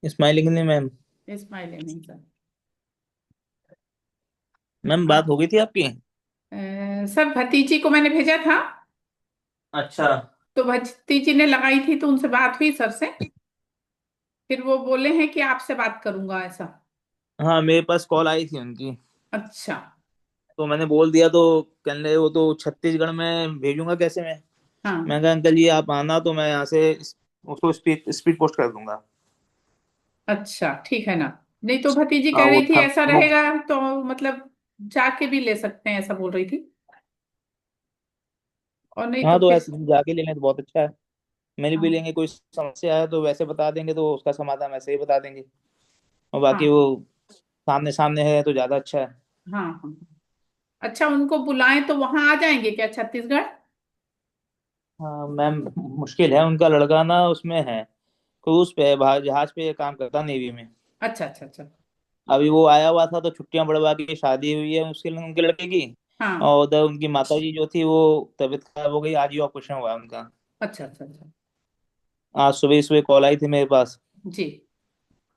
Smiling नहीं ma'am. Smiling नहीं sir. Ma'am बात हाँ। हो गई थी आपकी। सर भतीजी को मैंने भेजा था, अच्छा। तो भतीजी ने लगाई थी तो उनसे बात हुई सर से। फिर वो बोले हैं कि आपसे बात करूंगा ऐसा। हाँ मेरे पास कॉल आई थी उनकी। अच्छा। तो मैंने बोल दिया तो कहने लगे वो तो छत्तीसगढ़ में भेजूंगा कैसे मैं। हाँ। मैं कहा अंकल जी आप आना तो मैं यहाँ से उसको स्पीड स्पीड पोस्ट कर दूंगा। अच्छा ठीक है ना। नहीं तो भतीजी हाँ कह वो रही थी था ऐसा वो। रहेगा तो मतलब जाके भी ले सकते हैं, ऐसा बोल रही थी। और नहीं तो हाँ तो फिर। ऐसे जाके ले लें तो बहुत अच्छा है। मेरी भी हाँ लेंगे कोई समस्या है तो वैसे बता देंगे तो उसका समाधान वैसे ही बता देंगे। और बाकी हाँ वो सामने सामने है तो ज्यादा अच्छा है। हाँ हाँ। अच्छा उनको बुलाएं तो वहां आ जाएंगे क्या छत्तीसगढ़? हाँ मैम मुश्किल है उनका लड़का ना उसमें है। क्रूज पे है बाहर जहाज पे काम करता नेवी में। अच्छा अच्छा अच्छा। अभी वो आया हुआ था तो छुट्टियां बढ़वा के शादी हुई है उसके उनके लड़के की। हाँ। और उधर उनकी माता जी जो थी वो तबीयत खराब हो गई आज ही ऑपरेशन हुआ है उनका। अच्छा अच्छा अच्छा। आज सुबह सुबह कॉल आई थी मेरे पास। जी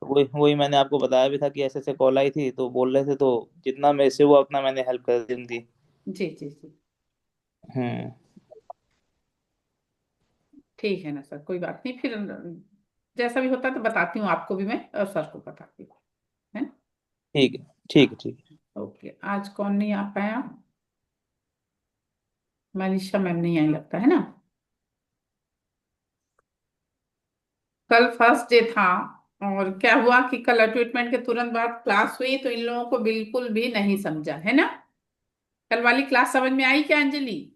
तो वही वही मैंने आपको बताया भी था कि ऐसे ऐसे कॉल आई थी तो बोल रहे थे तो जितना मेरे से हुआ उतना मैंने हेल्प कर दी उनकी। जी जी जी। हम्म। ठीक है ना सर, कोई बात नहीं फिर। जैसा भी होता है तो बताती हूँ आपको भी मैं, और सर को बताती हूँ। है। ठीक है हाँ। ठीक है ठीक है। ओके, आज कौन नहीं आ पाया? मनीषा मैम नहीं आई लगता है ना। कल फर्स्ट डे था। और क्या हुआ कि कल ट्रीटमेंट के तुरंत बाद क्लास हुई तो इन लोगों को बिल्कुल भी नहीं समझा है ना। कल वाली क्लास समझ में आई क्या अंजलि?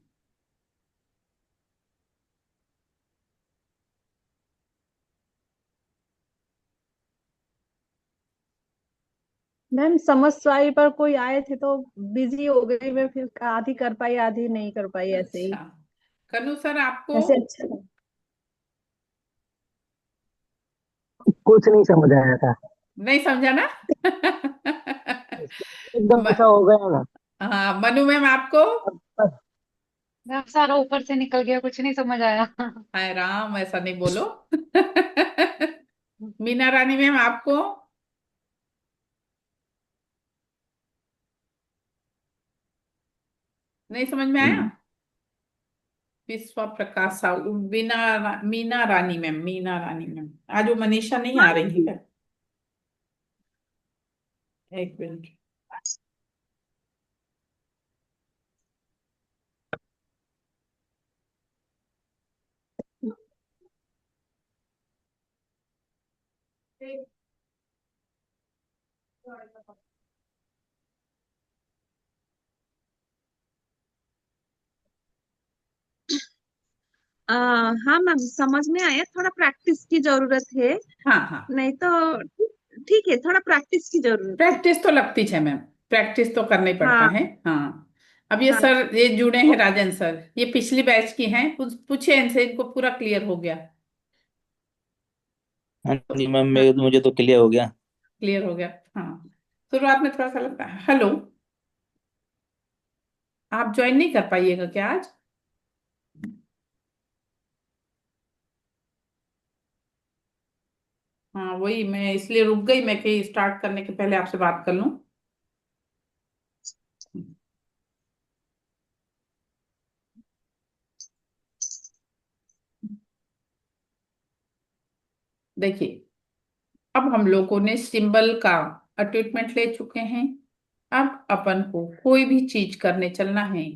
मैम समझ तो आई, पर कोई आए थे तो बिजी हो गई मैं, फिर आधी कर पाई आधी नहीं कर पाई, ऐसे ही। अच्छा। कनु सर आपको? ऐसे अच्छा लगा। कुछ नहीं समझ आया था। नहीं समझा ना? एकदम म, ऐसा हो गया ना। हाँ मनु मैम आपको? बस मैम सारा ऊपर से निकल गया, कुछ नहीं समझ आया। हाय राम, ऐसा नहीं बोलो। मीना रानी मैम आपको? नहीं समझ में आया? विश्वा प्रकाश साहू, मीना रानी मैम, मीना रानी मैम। आज वो मनीषा नहीं हाँ आ रही है जी। क्या? एक मिनट। हाँ मैम, समझ में आया, थोड़ा प्रैक्टिस की जरूरत है। हाँ हाँ। नहीं तो ठीक है, थोड़ा प्रैक्टिस की जरूरत है। प्रैक्टिस तो लगती है मैम। प्रैक्टिस तो करना ही पड़ता हाँ है हाँ। अब ये हाँ। सर ये जुड़े हैं ओ, राजन सर, ये पिछली बैच की हैं, पूछे इनसे, इनको पूरा क्लियर हो गया। हाँ जी मैम हाँ। मुझे तो क्लियर हो गया। क्लियर हो गया। हाँ। शुरुआत में थोड़ा सा लगता है। हेलो। आप ज्वाइन नहीं कर पाइएगा क्या आज? हाँ वही मैं इसलिए रुक गई, मैं कहीं स्टार्ट करने के पहले आपसे बात कर लूं। देखिए, अब हम लोगों ने सिंबल का ट्रीटमेंट ले चुके हैं। अब अपन को कोई भी चीज करने चलना है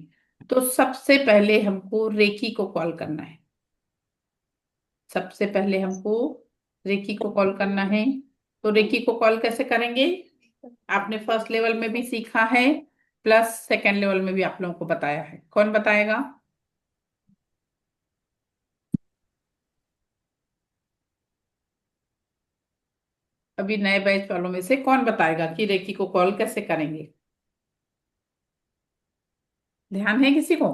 तो सबसे पहले हमको रेकी को कॉल करना है। सबसे पहले हमको रेकी को कॉल करना है। तो रेकी को कॉल कैसे करेंगे? आपने फर्स्ट लेवल में भी सीखा है, प्लस सेकेंड लेवल में भी आप लोगों को बताया है। कौन बताएगा? अभी नए बैच वालों में से कौन बताएगा कि रेकी को कॉल कैसे करेंगे? ध्यान है किसी को?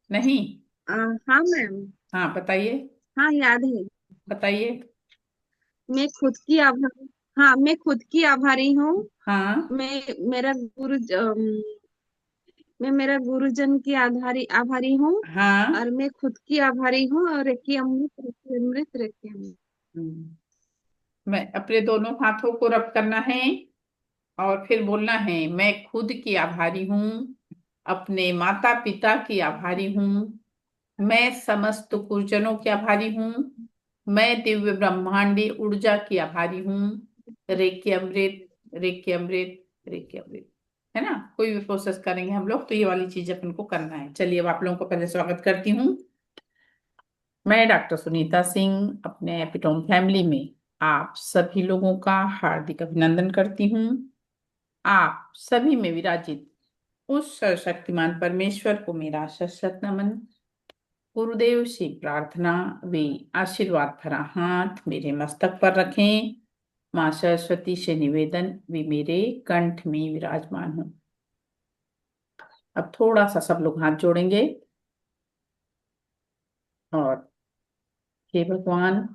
नहीं? हाँ मैम। हाँ बताइए। हाँ याद है। बताइए। मैं खुद की आभारी। हाँ, मैं खुद की आभारी हूँ। हाँ मैं मेरा गुरु मैं मेरा गुरुजन की आभारी हूँ। हाँ। और मैं खुद की आभारी हूँ। और recce Amrit reiki Amrit reiki अमृत। मैं अपने दोनों हाथों को रब करना है और फिर बोलना है, मैं खुद की आभारी हूँ, अपने माता पिता की आभारी हूँ, मैं समस्त गुरुजनों की आभारी हूँ, मैं दिव्य ब्रह्मांडी ऊर्जा की आभारी हूँ। Recce Amrit reiki Amrit reiki अमृत। है ना? कोई भी प्रोसेस करेंगे हम लोग तो ये वाली चीज अपन को करना है। चलिए अब आप लोगों को पहले स्वागत करती हूँ। मैं डॉक्टर सुनीता सिंह अपने एपिटोन फैमिली में आप सभी लोगों का हार्दिक अभिनंदन करती हूँ। आप सभी में विराजित उस सर्वशक्तिमान परमेश्वर को मेरा सशक्त नमन। गुरुदेव से प्रार्थना, वे आशीर्वाद भरा हाथ मेरे मस्तक पर रखें। माँ सरस्वती से निवेदन, वे मेरे कंठ में विराजमान हो। अब थोड़ा सा सब लोग हाथ जोड़ेंगे और हे भगवान,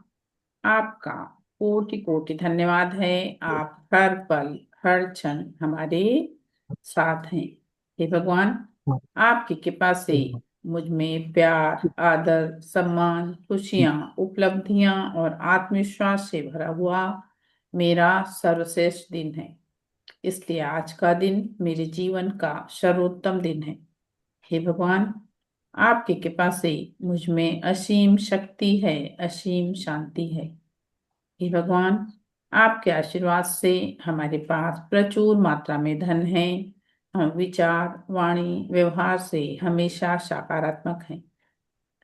आपका कोटि कोटि धन्यवाद है। आप हर पल हर क्षण हमारे साथ हैं। हे भगवान, आपकी कृपा से मुझ में प्यार, आदर, सम्मान, खुशियां, उपलब्धियां और आत्मविश्वास से भरा हुआ मेरा सर्वश्रेष्ठ दिन है। इसलिए आज का दिन मेरे जीवन का सर्वोत्तम दिन है। हे भगवान, आपकी कृपा से मुझ में असीम शक्ति है, असीम शांति है। हे भगवान, आपके आशीर्वाद से हमारे पास प्रचुर मात्रा में धन है। हम विचार, वाणी, व्यवहार से हमेशा सकारात्मक हैं।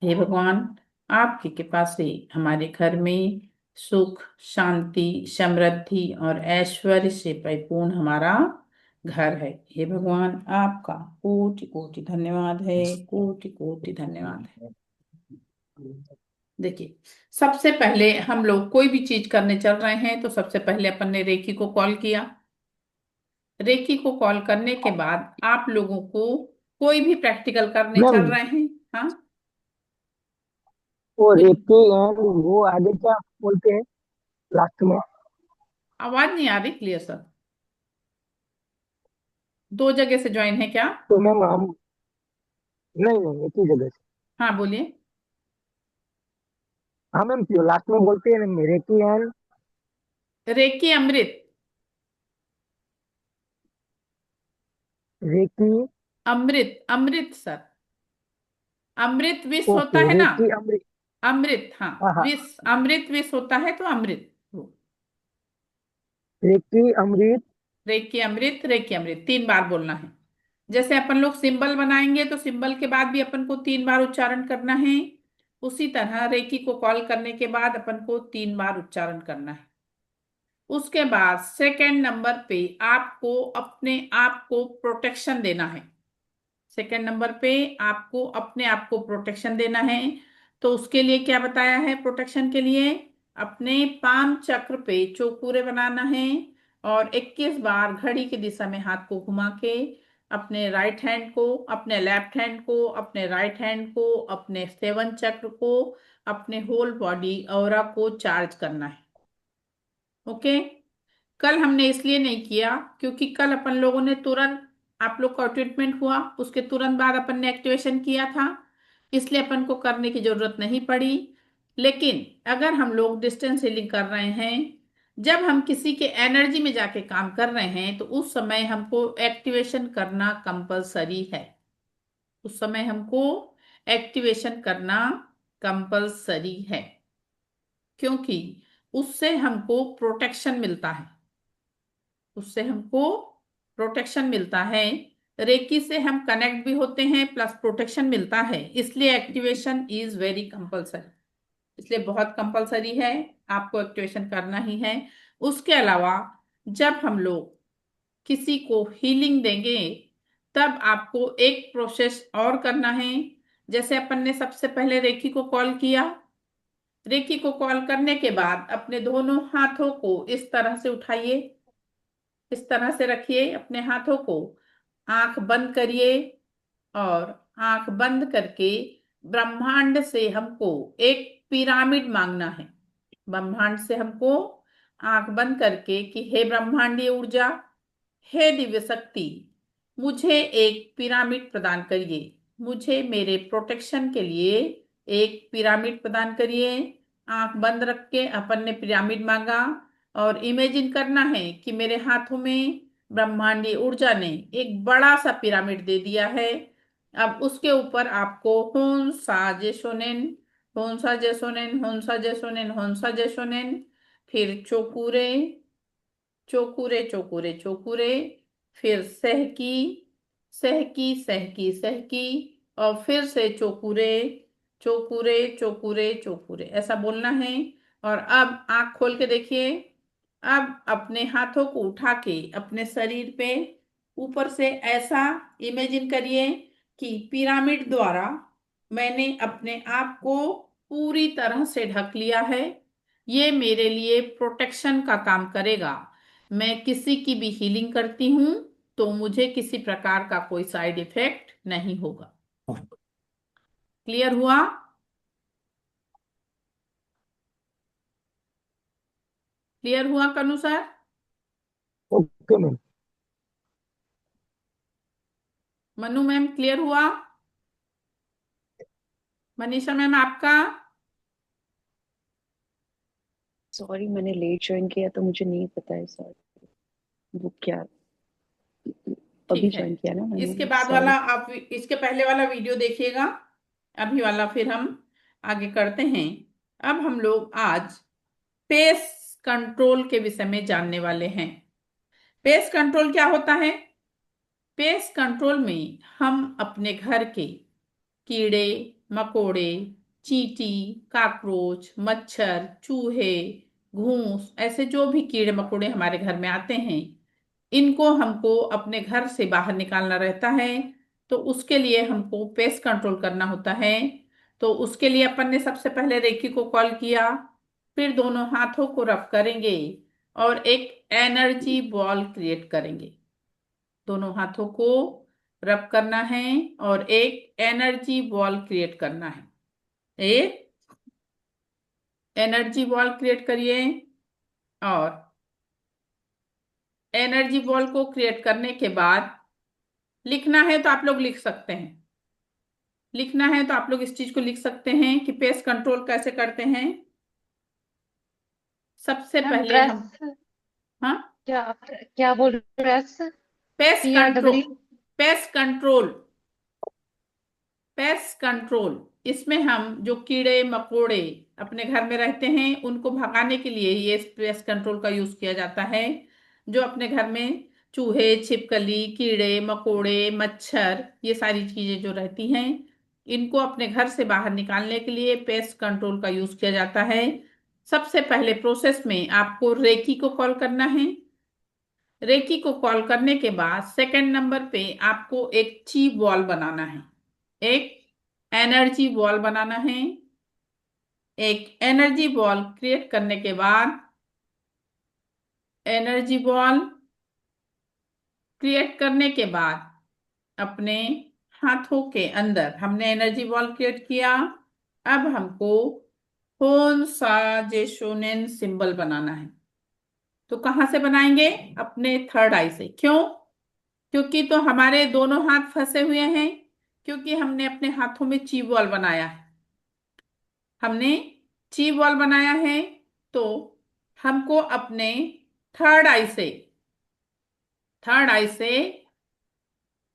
हे भगवान, आपकी कृपा से हमारे घर में सुख, शांति, समृद्धि और ऐश्वर्य से परिपूर्ण हमारा घर है। हे भगवान, आपका कोटि कोटि धन्यवाद है, कोटि कोटि धन्यवाद है। देखिए, सबसे पहले हम लोग कोई भी चीज करने चल रहे हैं तो सबसे पहले अपन ने रेकी को कॉल किया। रेकी को कॉल करने के बाद आप लोगों को कोई भी प्रैक्टिकल करने मैम, चल रहे हैं। हाँ, वो बोलिए। रेकी एंड वो आगे क्या बोलते हैं लास्ट में? आवाज नहीं आ रही क्लियर सर। दो जगह से ज्वाइन है क्या? तो मैम हम, नहीं नहीं, एक ही जगह से। हाँ, बोलिए। हाँ मैम, जो लास्ट में बोलते हैं ना reiki and, reiki Amrit. Reiki. Amrit Amrit sir. अमृत विष होता ओके, है ना? रेकी अमृत। अमृत, हाँ। हाँ हाँ, विष, अमृत विष होता है तो अमृत। Reiki Amrit. Reiki Amrit reiki अमृत 3 बार बोलना है। जैसे अपन लोग सिंबल बनाएंगे तो सिंबल के बाद भी अपन को 3 बार उच्चारण करना है। उसी तरह रेकी को कॉल करने के बाद अपन को 3 बार उच्चारण करना है। उसके बाद सेकंड नंबर पे आपको अपने आप को प्रोटेक्शन देना है। सेकंड नंबर पे आपको अपने आप को प्रोटेक्शन देना है। तो उसके लिए क्या बताया है? प्रोटेक्शन के लिए अपने पाम चक्र पे चौखुरे बनाना है और 21 बार घड़ी की दिशा में हाथ को घुमा के अपने राइट हैंड को, अपने लेफ्ट हैंड को, अपने राइट हैंड को, अपने सेवन चक्र को, अपने होल बॉडी ऑरा को चार्ज करना है। ओके। कल हमने इसलिए नहीं किया क्योंकि कल अपन लोगों ने तुरंत, आप लोग का ट्रीटमेंट हुआ उसके तुरंत बाद अपन ने एक्टिवेशन किया था, इसलिए अपन को करने की जरूरत नहीं पड़ी। लेकिन अगर हम लोग डिस्टेंस हीलिंग कर रहे हैं, जब हम किसी के एनर्जी में जाके काम कर रहे हैं तो उस समय हमको एक्टिवेशन करना कंपलसरी है। उस समय हमको एक्टिवेशन करना कंपलसरी है, क्योंकि उससे हमको प्रोटेक्शन मिलता है। उससे हमको प्रोटेक्शन मिलता है। रेकी से हम कनेक्ट भी होते हैं प्लस प्रोटेक्शन मिलता है, इसलिए एक्टिवेशन इज वेरी कंपलसरी। इसलिए बहुत कंपलसरी है, आपको एक्टिवेशन करना ही है। उसके अलावा जब हम लोग किसी को हीलिंग देंगे तब आपको एक प्रोसेस और करना है। जैसे अपन ने सबसे पहले रेकी को कॉल किया, रेकी को कॉल करने के बाद अपने दोनों हाथों को इस तरह से उठाइए, इस तरह से रखिए अपने हाथों को, आंख बंद करिए और आंख बंद करके ब्रह्मांड से हमको एक पिरामिड मांगना है। ब्रह्मांड से हमको आंख बंद करके कि हे ब्रह्मांडीय ऊर्जा, हे दिव्य शक्ति, मुझे एक पिरामिड प्रदान करिए। मुझे मेरे प्रोटेक्शन के लिए एक पिरामिड प्रदान करिए। आंख बंद रख के अपन ने पिरामिड मांगा और इमेजिन करना है कि मेरे हाथों में ब्रह्मांडीय ऊर्जा ने एक बड़ा सा पिरामिड दे दिया है। अब उसके ऊपर आपको होन्सा जेसोनेन, होन्सा जेसोनेन, होन्सा जेसोनेन, होन्सा जेसोनेन, फिर चोकुरे, चोकुरे चोकुरे चोकुरे, फिर सहकी, सहकी सहकी सहकी, और फिर से चोकुरे, चोकुरे चोकुरे चोकुरे, ऐसा बोलना है। और अब आंख खोल के देखिए। अब अपने हाथों को उठा के अपने शरीर पे ऊपर से ऐसा इमेजिन करिए कि पिरामिड द्वारा मैंने अपने आप को पूरी तरह से ढक लिया है। ये मेरे लिए प्रोटेक्शन का काम करेगा। मैं किसी की भी हीलिंग करती हूँ तो मुझे किसी प्रकार का कोई साइड इफेक्ट नहीं होगा। क्लियर हुआ? क्लियर हुआ कनु sir? Okay ma'am. Manu ma'am clear हुआ? मनीषा मैम आपका? सॉरी, मैंने लेट ज्वाइन किया तो मुझे नहीं पता है सर, वो क्या अभी ठीक है, ज्वाइन किया ना इसके मैंने, बाद वाला सॉरी। आप इसके पहले वाला वीडियो देखिएगा। अभी वाला फिर हम आगे करते हैं। अब हम लोग आज पेस कंट्रोल के विषय में जानने वाले हैं। पेस कंट्रोल क्या होता है? पेस्ट कंट्रोल में हम अपने घर के कीड़े मकोड़े, चींटी, काकरोच, मच्छर, चूहे, घूस, ऐसे जो भी कीड़े मकोड़े हमारे घर में आते हैं, इनको हमको अपने घर से बाहर निकालना रहता है। तो उसके लिए हमको पेस्ट कंट्रोल करना होता है। तो उसके लिए अपन ने सबसे पहले रेकी को कॉल किया, फिर दोनों हाथों को रब करेंगे और एक एनर्जी बॉल क्रिएट करेंगे। दोनों हाथों को रब करना है और एक एनर्जी बॉल क्रिएट करना है। एक एनर्जी बॉल क्रिएट करिए और एनर्जी बॉल को क्रिएट करने के बाद लिखना है तो आप लोग लिख सकते हैं। लिखना है तो आप लोग इस चीज को लिख सकते हैं कि पेस्ट कंट्रोल कैसे करते हैं। सबसे मैम पहले प्रेस, हम, हाँ, क्या क्या बोल रहे, press? Pest control, PRW? Pest control, pest control, इसमें हम जो कीड़े मकोड़े अपने घर में रहते हैं उनको भगाने के लिए ये पेस्ट कंट्रोल का यूज किया जाता है। जो अपने घर में चूहे, छिपकली, कीड़े मकोड़े, मच्छर, ये सारी चीजें जो रहती हैं, इनको अपने घर से बाहर निकालने के लिए पेस्ट कंट्रोल का यूज किया जाता है। सबसे पहले प्रोसेस में आपको रेकी को कॉल करना है। रेकी को कॉल करने के बाद सेकंड नंबर पे आपको एक ची बॉल बनाना है, एक एनर्जी बॉल बनाना है। एक एनर्जी बॉल क्रिएट करने के बाद, एनर्जी बॉल क्रिएट करने के बाद अपने हाथों के अंदर हमने एनर्जी बॉल क्रिएट किया। अब हमको होन सा जेशोनेन सिंबल बनाना है। तो कहां से बनाएंगे? अपने थर्ड आई से। क्यों? क्योंकि तो हमारे दोनों हाथ फंसे हुए हैं, क्योंकि हमने अपने हाथों में ची बॉल बनाया है। हमने ची बॉल बनाया है तो हमको अपने थर्ड आई से, थर्ड आई से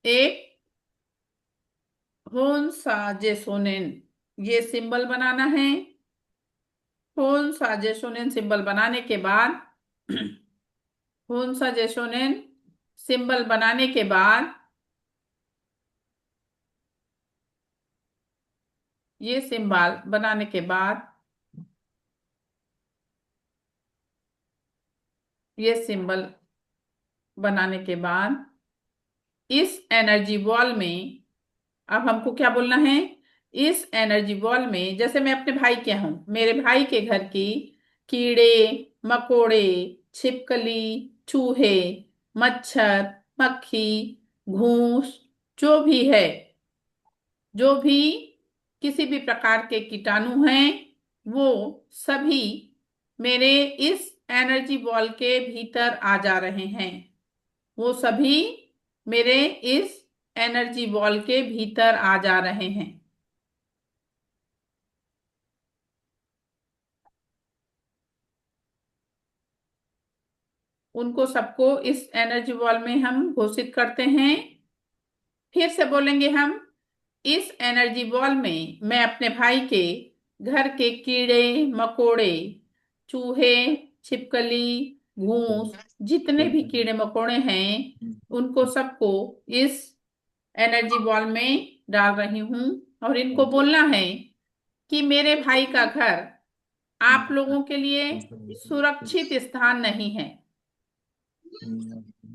एक होन सा जेसोनेन ये सिंबल बनाना है। होन सा जेसोनेन सिंबल बनाने के बाद होन सा जेसोनेन सिंबल बनाने के बाद ये सिंबल बनाने के बाद ये सिंबल बनाने के बाद इस एनर्जी बॉल में अब हमको क्या बोलना है? इस एनर्जी बॉल में, जैसे मैं अपने भाई के हूं, मेरे भाई के घर की कीड़े मकोड़े, छिपकली, चूहे, मच्छर, मक्खी, घूस, जो भी है, जो भी किसी भी प्रकार के कीटाणु हैं, वो सभी मेरे इस एनर्जी बॉल के भीतर आ जा रहे हैं। वो सभी मेरे इस एनर्जी बॉल के भीतर आ जा रहे हैं। उनको सबको इस एनर्जी बॉल में हम घोषित करते हैं। फिर से बोलेंगे हम, इस एनर्जी बॉल में मैं अपने भाई के घर के कीड़े मकोड़े, चूहे, छिपकली, घूस, जितने भी कीड़े मकोड़े हैं, उनको सबको इस एनर्जी बॉल में डाल रही हूँ। और इनको बोलना है कि मेरे भाई का घर आप लोगों के लिए सुरक्षित स्थान नहीं है।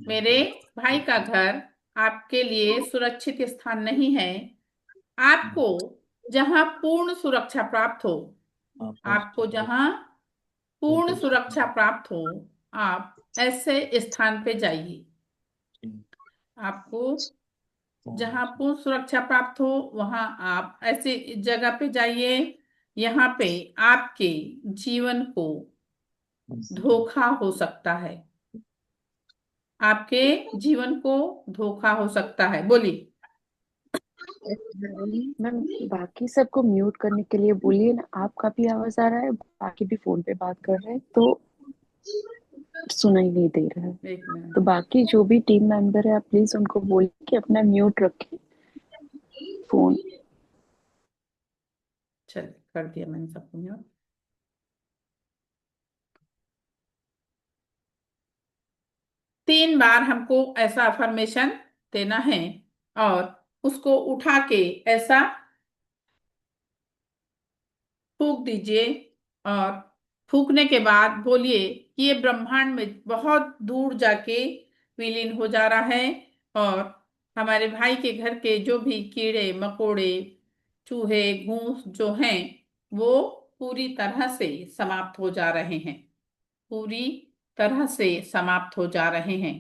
मेरे भाई का घर आपके लिए सुरक्षित स्थान नहीं है। आपको जहां पूर्ण सुरक्षा प्राप्त हो, आपको जहां पूर्ण सुरक्षा प्राप्त हो, आप ऐसे स्थान पे जाइए। आपको जहां पूर्ण सुरक्षा प्राप्त हो, वहां आप ऐसे जगह पे जाइए। यहाँ पे आपके जीवन को धोखा हो सकता है। आपके जीवन को धोखा हो सकता है। बोलिए। मैम बाकी सबको म्यूट करने के लिए बोलिए ना। आपका भी आवाज आ रहा है, बाकी भी फोन पे बात कर रहे हैं तो सुनाई नहीं दे रहा है। एक मिनट। तो बाकी जो भी टीम मेंबर है आप प्लीज उनको बोलिए कि अपना म्यूट रखें फोन। चलिए, कर दिया मैंने सबको म्यूट। 3 बार हमको ऐसा अफर्मेशन देना है और उसको उठा के ऐसा फूंक दीजिए। और फूंकने के बाद बोलिए कि ये ब्रह्मांड में बहुत दूर जाके विलीन हो जा रहा है और हमारे भाई के घर के जो भी कीड़े मकोड़े, चूहे, घूस जो हैं, वो पूरी तरह से समाप्त हो जा रहे हैं। पूरी तरह से समाप्त हो जा रहे हैं।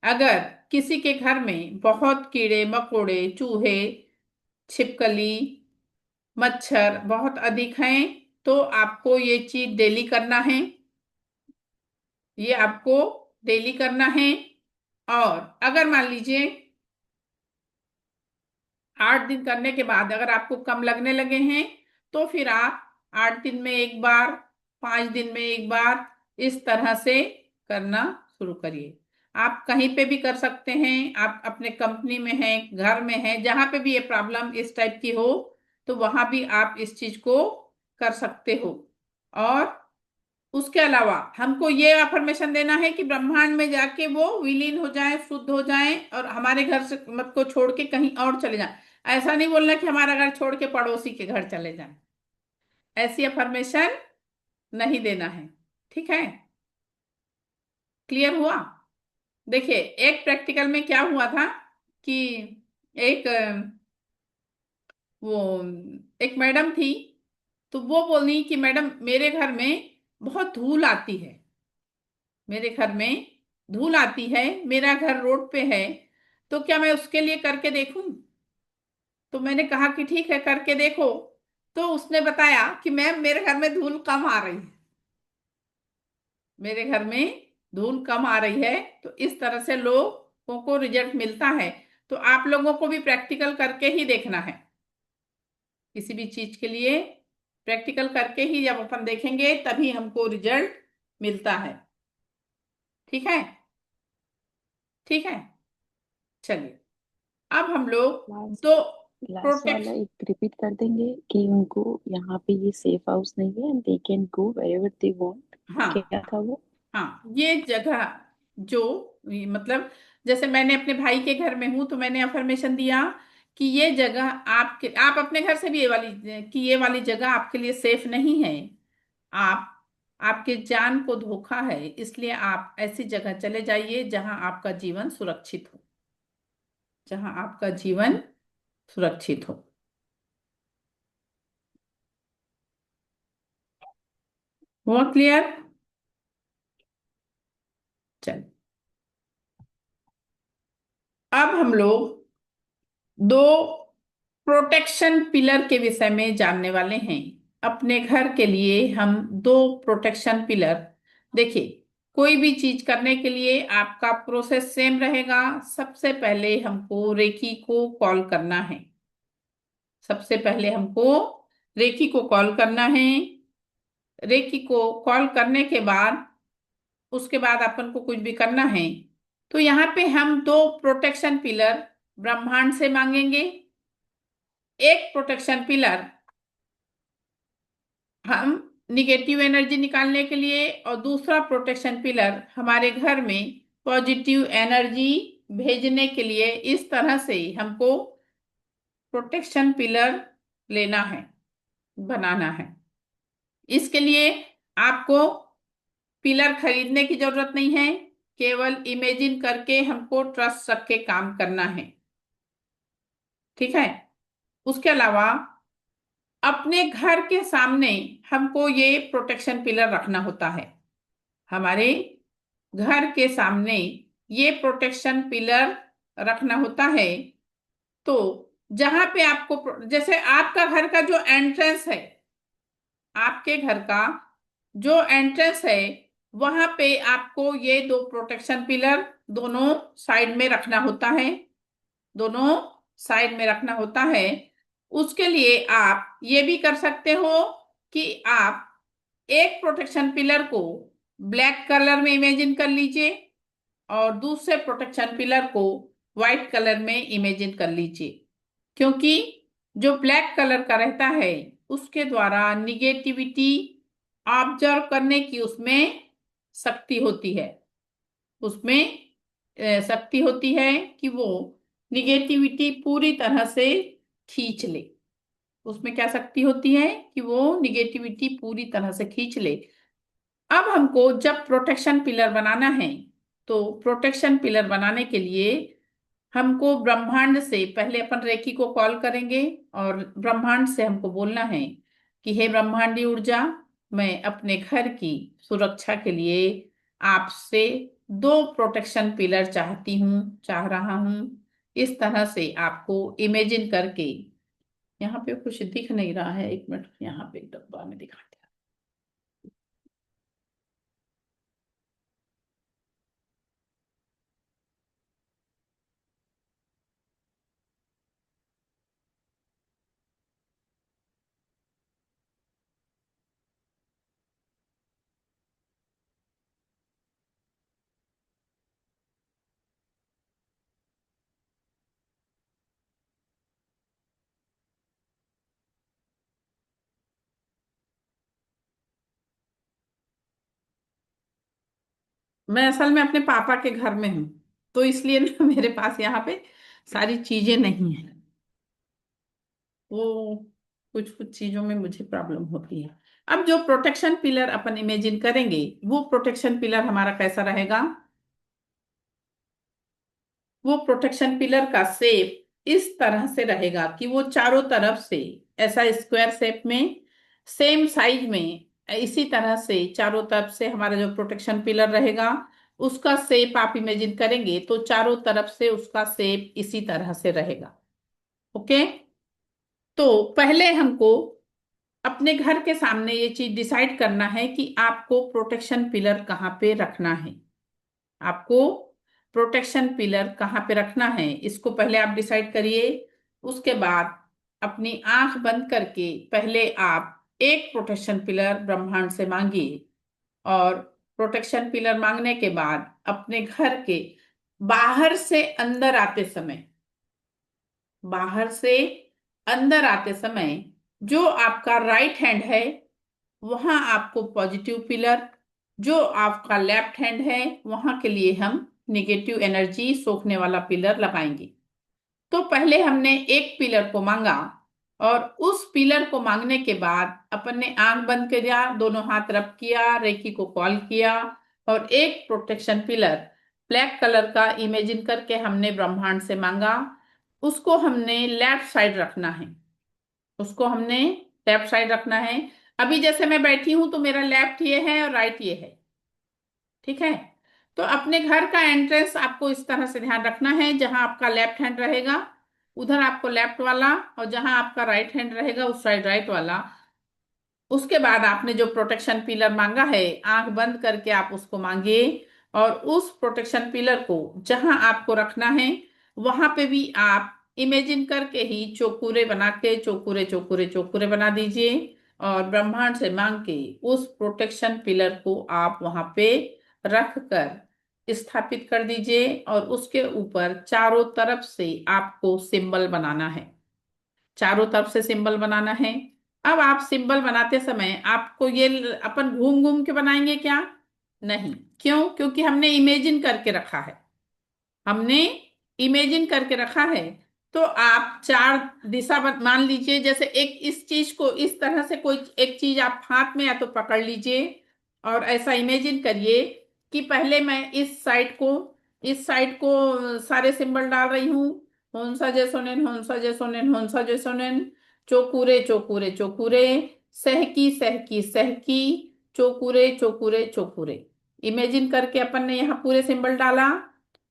अगर किसी के घर में बहुत कीड़े मकोड़े, चूहे, छिपकली, मच्छर बहुत अधिक हैं, तो आपको ये चीज डेली करना है। ये आपको डेली करना है। और अगर मान लीजिए 8 दिन करने के बाद अगर आपको कम लगने लगे हैं, तो फिर आप 8 दिन में एक बार, 5 दिन में एक बार, इस तरह से करना शुरू करिए। आप कहीं पे भी कर सकते हैं। आप अपने कंपनी में हैं, घर में हैं, जहां पे भी ये प्रॉब्लम इस टाइप की हो, तो वहां भी आप इस चीज को कर सकते हो। और उसके अलावा हमको ये अफर्मेशन देना है कि ब्रह्मांड में जाके वो विलीन हो जाए, शुद्ध हो जाए और हमारे घर से मत को छोड़ के कहीं और चले जाए। ऐसा नहीं बोलना कि हमारा घर छोड़ के पड़ोसी के घर चले जाए। ऐसी अफर्मेशन नहीं देना है। ठीक है? क्लियर हुआ? देखिए, एक प्रैक्टिकल में क्या हुआ था कि एक वो एक मैडम थी। तो वो बोली कि मैडम मेरे घर में बहुत धूल आती है। मेरे घर में धूल आती है, मेरा घर रोड पे है, तो क्या मैं उसके लिए करके देखूं? तो मैंने कहा कि ठीक है, करके देखो। तो उसने बताया कि मैम मेरे घर में धूल कम आ रही है। मेरे घर में धूल कम आ रही है। तो इस तरह से लोगों को रिजल्ट मिलता है। तो आप लोगों को भी प्रैक्टिकल करके ही देखना है। किसी भी चीज के लिए प्रैक्टिकल करके ही जब अपन देखेंगे तभी हमको रिजल्ट मिलता है। ठीक है? ठीक है, चलिए। अब हम लोग लास्ट तो लास्ट वाला प्रोटेक्ट एक रिपीट कर देंगे कि उनको यहाँ पे ये सेफ हाउस नहीं है and they can go wherever they want. हाँ, क्या था वो? हाँ, ये जगह जो मतलब जैसे मैंने अपने भाई के घर में हूं तो मैंने अफर्मेशन दिया कि ये जगह आपके, आप अपने घर से भी ये वाली जगह आपके लिए सेफ नहीं है। आप आपके जान को धोखा है, इसलिए आप ऐसी जगह चले जाइए जहां आपका जीवन सुरक्षित हो। जहां आपका जीवन सुरक्षित हो। हुआ क्लियर? चल, अब हम लोग 2 प्रोटेक्शन पिलर के विषय में जानने वाले हैं। अपने घर के लिए हम 2 प्रोटेक्शन पिलर, देखिए कोई भी चीज करने के लिए आपका प्रोसेस सेम रहेगा। सबसे पहले हमको रेकी को कॉल करना है। सबसे पहले हमको रेकी को कॉल करना है। रेकी को कॉल करने के बाद उसके बाद अपन को कुछ भी करना है तो यहाँ पे हम दो प्रोटेक्शन पिलर ब्रह्मांड से मांगेंगे। एक प्रोटेक्शन पिलर हम निगेटिव एनर्जी निकालने के लिए और दूसरा प्रोटेक्शन पिलर हमारे घर में पॉजिटिव एनर्जी भेजने के लिए। इस तरह से हमको प्रोटेक्शन पिलर लेना है, बनाना है। इसके लिए आपको पिलर खरीदने की जरूरत नहीं है, केवल इमेजिन करके हमको ट्रस्ट रख के काम करना है। ठीक है। उसके अलावा अपने घर के सामने हमको ये प्रोटेक्शन पिलर रखना होता है। हमारे घर के सामने ये प्रोटेक्शन पिलर रखना होता है। तो जहां पे आपको, जैसे आपका घर का जो एंट्रेंस है, आपके घर का जो एंट्रेंस है वहां पे आपको ये दो प्रोटेक्शन पिलर दोनों साइड में रखना होता है। दोनों साइड में रखना होता है। उसके लिए आप ये भी कर सकते हो कि आप एक प्रोटेक्शन पिलर को ब्लैक कलर में इमेजिन कर लीजिए और दूसरे प्रोटेक्शन पिलर को व्हाइट कलर में इमेजिन कर लीजिए। क्योंकि जो ब्लैक कलर का रहता है उसके द्वारा निगेटिविटी ऑब्जर्व करने की उसमें शक्ति होती है। उसमें शक्ति होती है कि वो निगेटिविटी पूरी तरह से खींच ले। उसमें क्या शक्ति होती है कि वो निगेटिविटी पूरी तरह से खींच ले। अब हमको जब प्रोटेक्शन पिलर बनाना है तो प्रोटेक्शन पिलर बनाने के लिए हमको ब्रह्मांड से पहले अपन रेकी को कॉल करेंगे और ब्रह्मांड से हमको बोलना है कि हे ब्रह्मांडी ऊर्जा, मैं अपने घर की सुरक्षा के लिए आपसे दो प्रोटेक्शन पिलर चाह रहा हूं। इस तरह से आपको इमेजिन करके, यहाँ पे कुछ दिख नहीं रहा है, एक मिनट, यहाँ पे एक डब्बा में दिखाते हैं। मैं असल में अपने पापा के घर में हूँ तो इसलिए ना मेरे पास यहाँ पे सारी चीजें नहीं है। वो कुछ कुछ चीजों में मुझे प्रॉब्लम होती है। अब जो प्रोटेक्शन पिलर अपन इमेजिन करेंगे वो प्रोटेक्शन पिलर हमारा कैसा रहेगा? वो प्रोटेक्शन पिलर का शेप इस तरह से रहेगा कि वो चारों तरफ से ऐसा स्क्वायर शेप में सेम साइज में इसी तरह से चारों तरफ से हमारा जो प्रोटेक्शन पिलर रहेगा उसका शेप आप इमेजिन करेंगे तो चारों तरफ से उसका शेप इसी तरह से रहेगा। ओके। तो पहले हमको अपने घर के सामने ये चीज डिसाइड करना है कि आपको प्रोटेक्शन पिलर कहाँ पे रखना है। आपको प्रोटेक्शन पिलर कहाँ पे रखना है इसको पहले आप डिसाइड करिए। उसके बाद अपनी आंख बंद करके पहले आप एक प्रोटेक्शन पिलर ब्रह्मांड से मांगिए और प्रोटेक्शन पिलर मांगने के बाद अपने घर के बाहर से अंदर आते समय, बाहर से अंदर आते समय जो आपका राइट हैंड है वहां आपको पॉजिटिव पिलर, जो आपका लेफ्ट हैंड है वहां के लिए हम निगेटिव एनर्जी सोखने वाला पिलर लगाएंगे। तो पहले हमने एक पिलर को मांगा और उस पिलर को मांगने के बाद अपन ने आंख बंद किया, दोनों हाथ रब किया, रेकी को कॉल किया और एक प्रोटेक्शन पिलर ब्लैक कलर का इमेजिन करके हमने ब्रह्मांड से मांगा। उसको हमने लेफ्ट साइड रखना है। उसको हमने लेफ्ट साइड रखना है। अभी जैसे मैं बैठी हूं तो मेरा लेफ्ट ये है और राइट ये है। ठीक है। तो अपने घर का एंट्रेंस आपको इस तरह से ध्यान रखना है, जहां आपका लेफ्ट हैंड रहेगा उधर आपको लेफ्ट वाला और जहां आपका राइट हैंड रहेगा उस साइड राइट वाला उसके बाद आपने जो प्रोटेक्शन पिलर मांगा है, आंख बंद करके आप उसको मांगिए, और उस प्रोटेक्शन पिलर को जहां आपको रखना है वहां पे भी आप इमेजिन करके ही चौकुरे बना के चौकुरे चौकुरे चौकुरे बना दीजिए, और ब्रह्मांड से मांग के उस प्रोटेक्शन पिलर को आप वहां पे रख कर स्थापित कर दीजिए, और उसके ऊपर चारों तरफ से आपको सिंबल बनाना है। चारों तरफ से सिंबल बनाना है। अब आप सिंबल बनाते समय आपको ये अपन घूम घूम के बनाएंगे क्या? नहीं। क्यों? क्योंकि हमने इमेजिन करके रखा है। हमने इमेजिन करके रखा है। तो आप चार दिशा मान लीजिए, जैसे एक इस चीज को इस तरह से कोई एक चीज आप हाथ में या तो पकड़ लीजिए, और ऐसा इमेजिन करिए कि पहले मैं इस साइड को सारे सिंबल डाल रही हूँ। होन्सा जैसोनेन, होन्सा जैसोनेन, होन्सा जैसोनेन, चोकुरे चोकुरे चोकुरे, सहकी सहकी सहकी, चोकुरे चोकुरे चोकुरे। इमेजिन करके अपन ने यहाँ पूरे सिंबल डाला।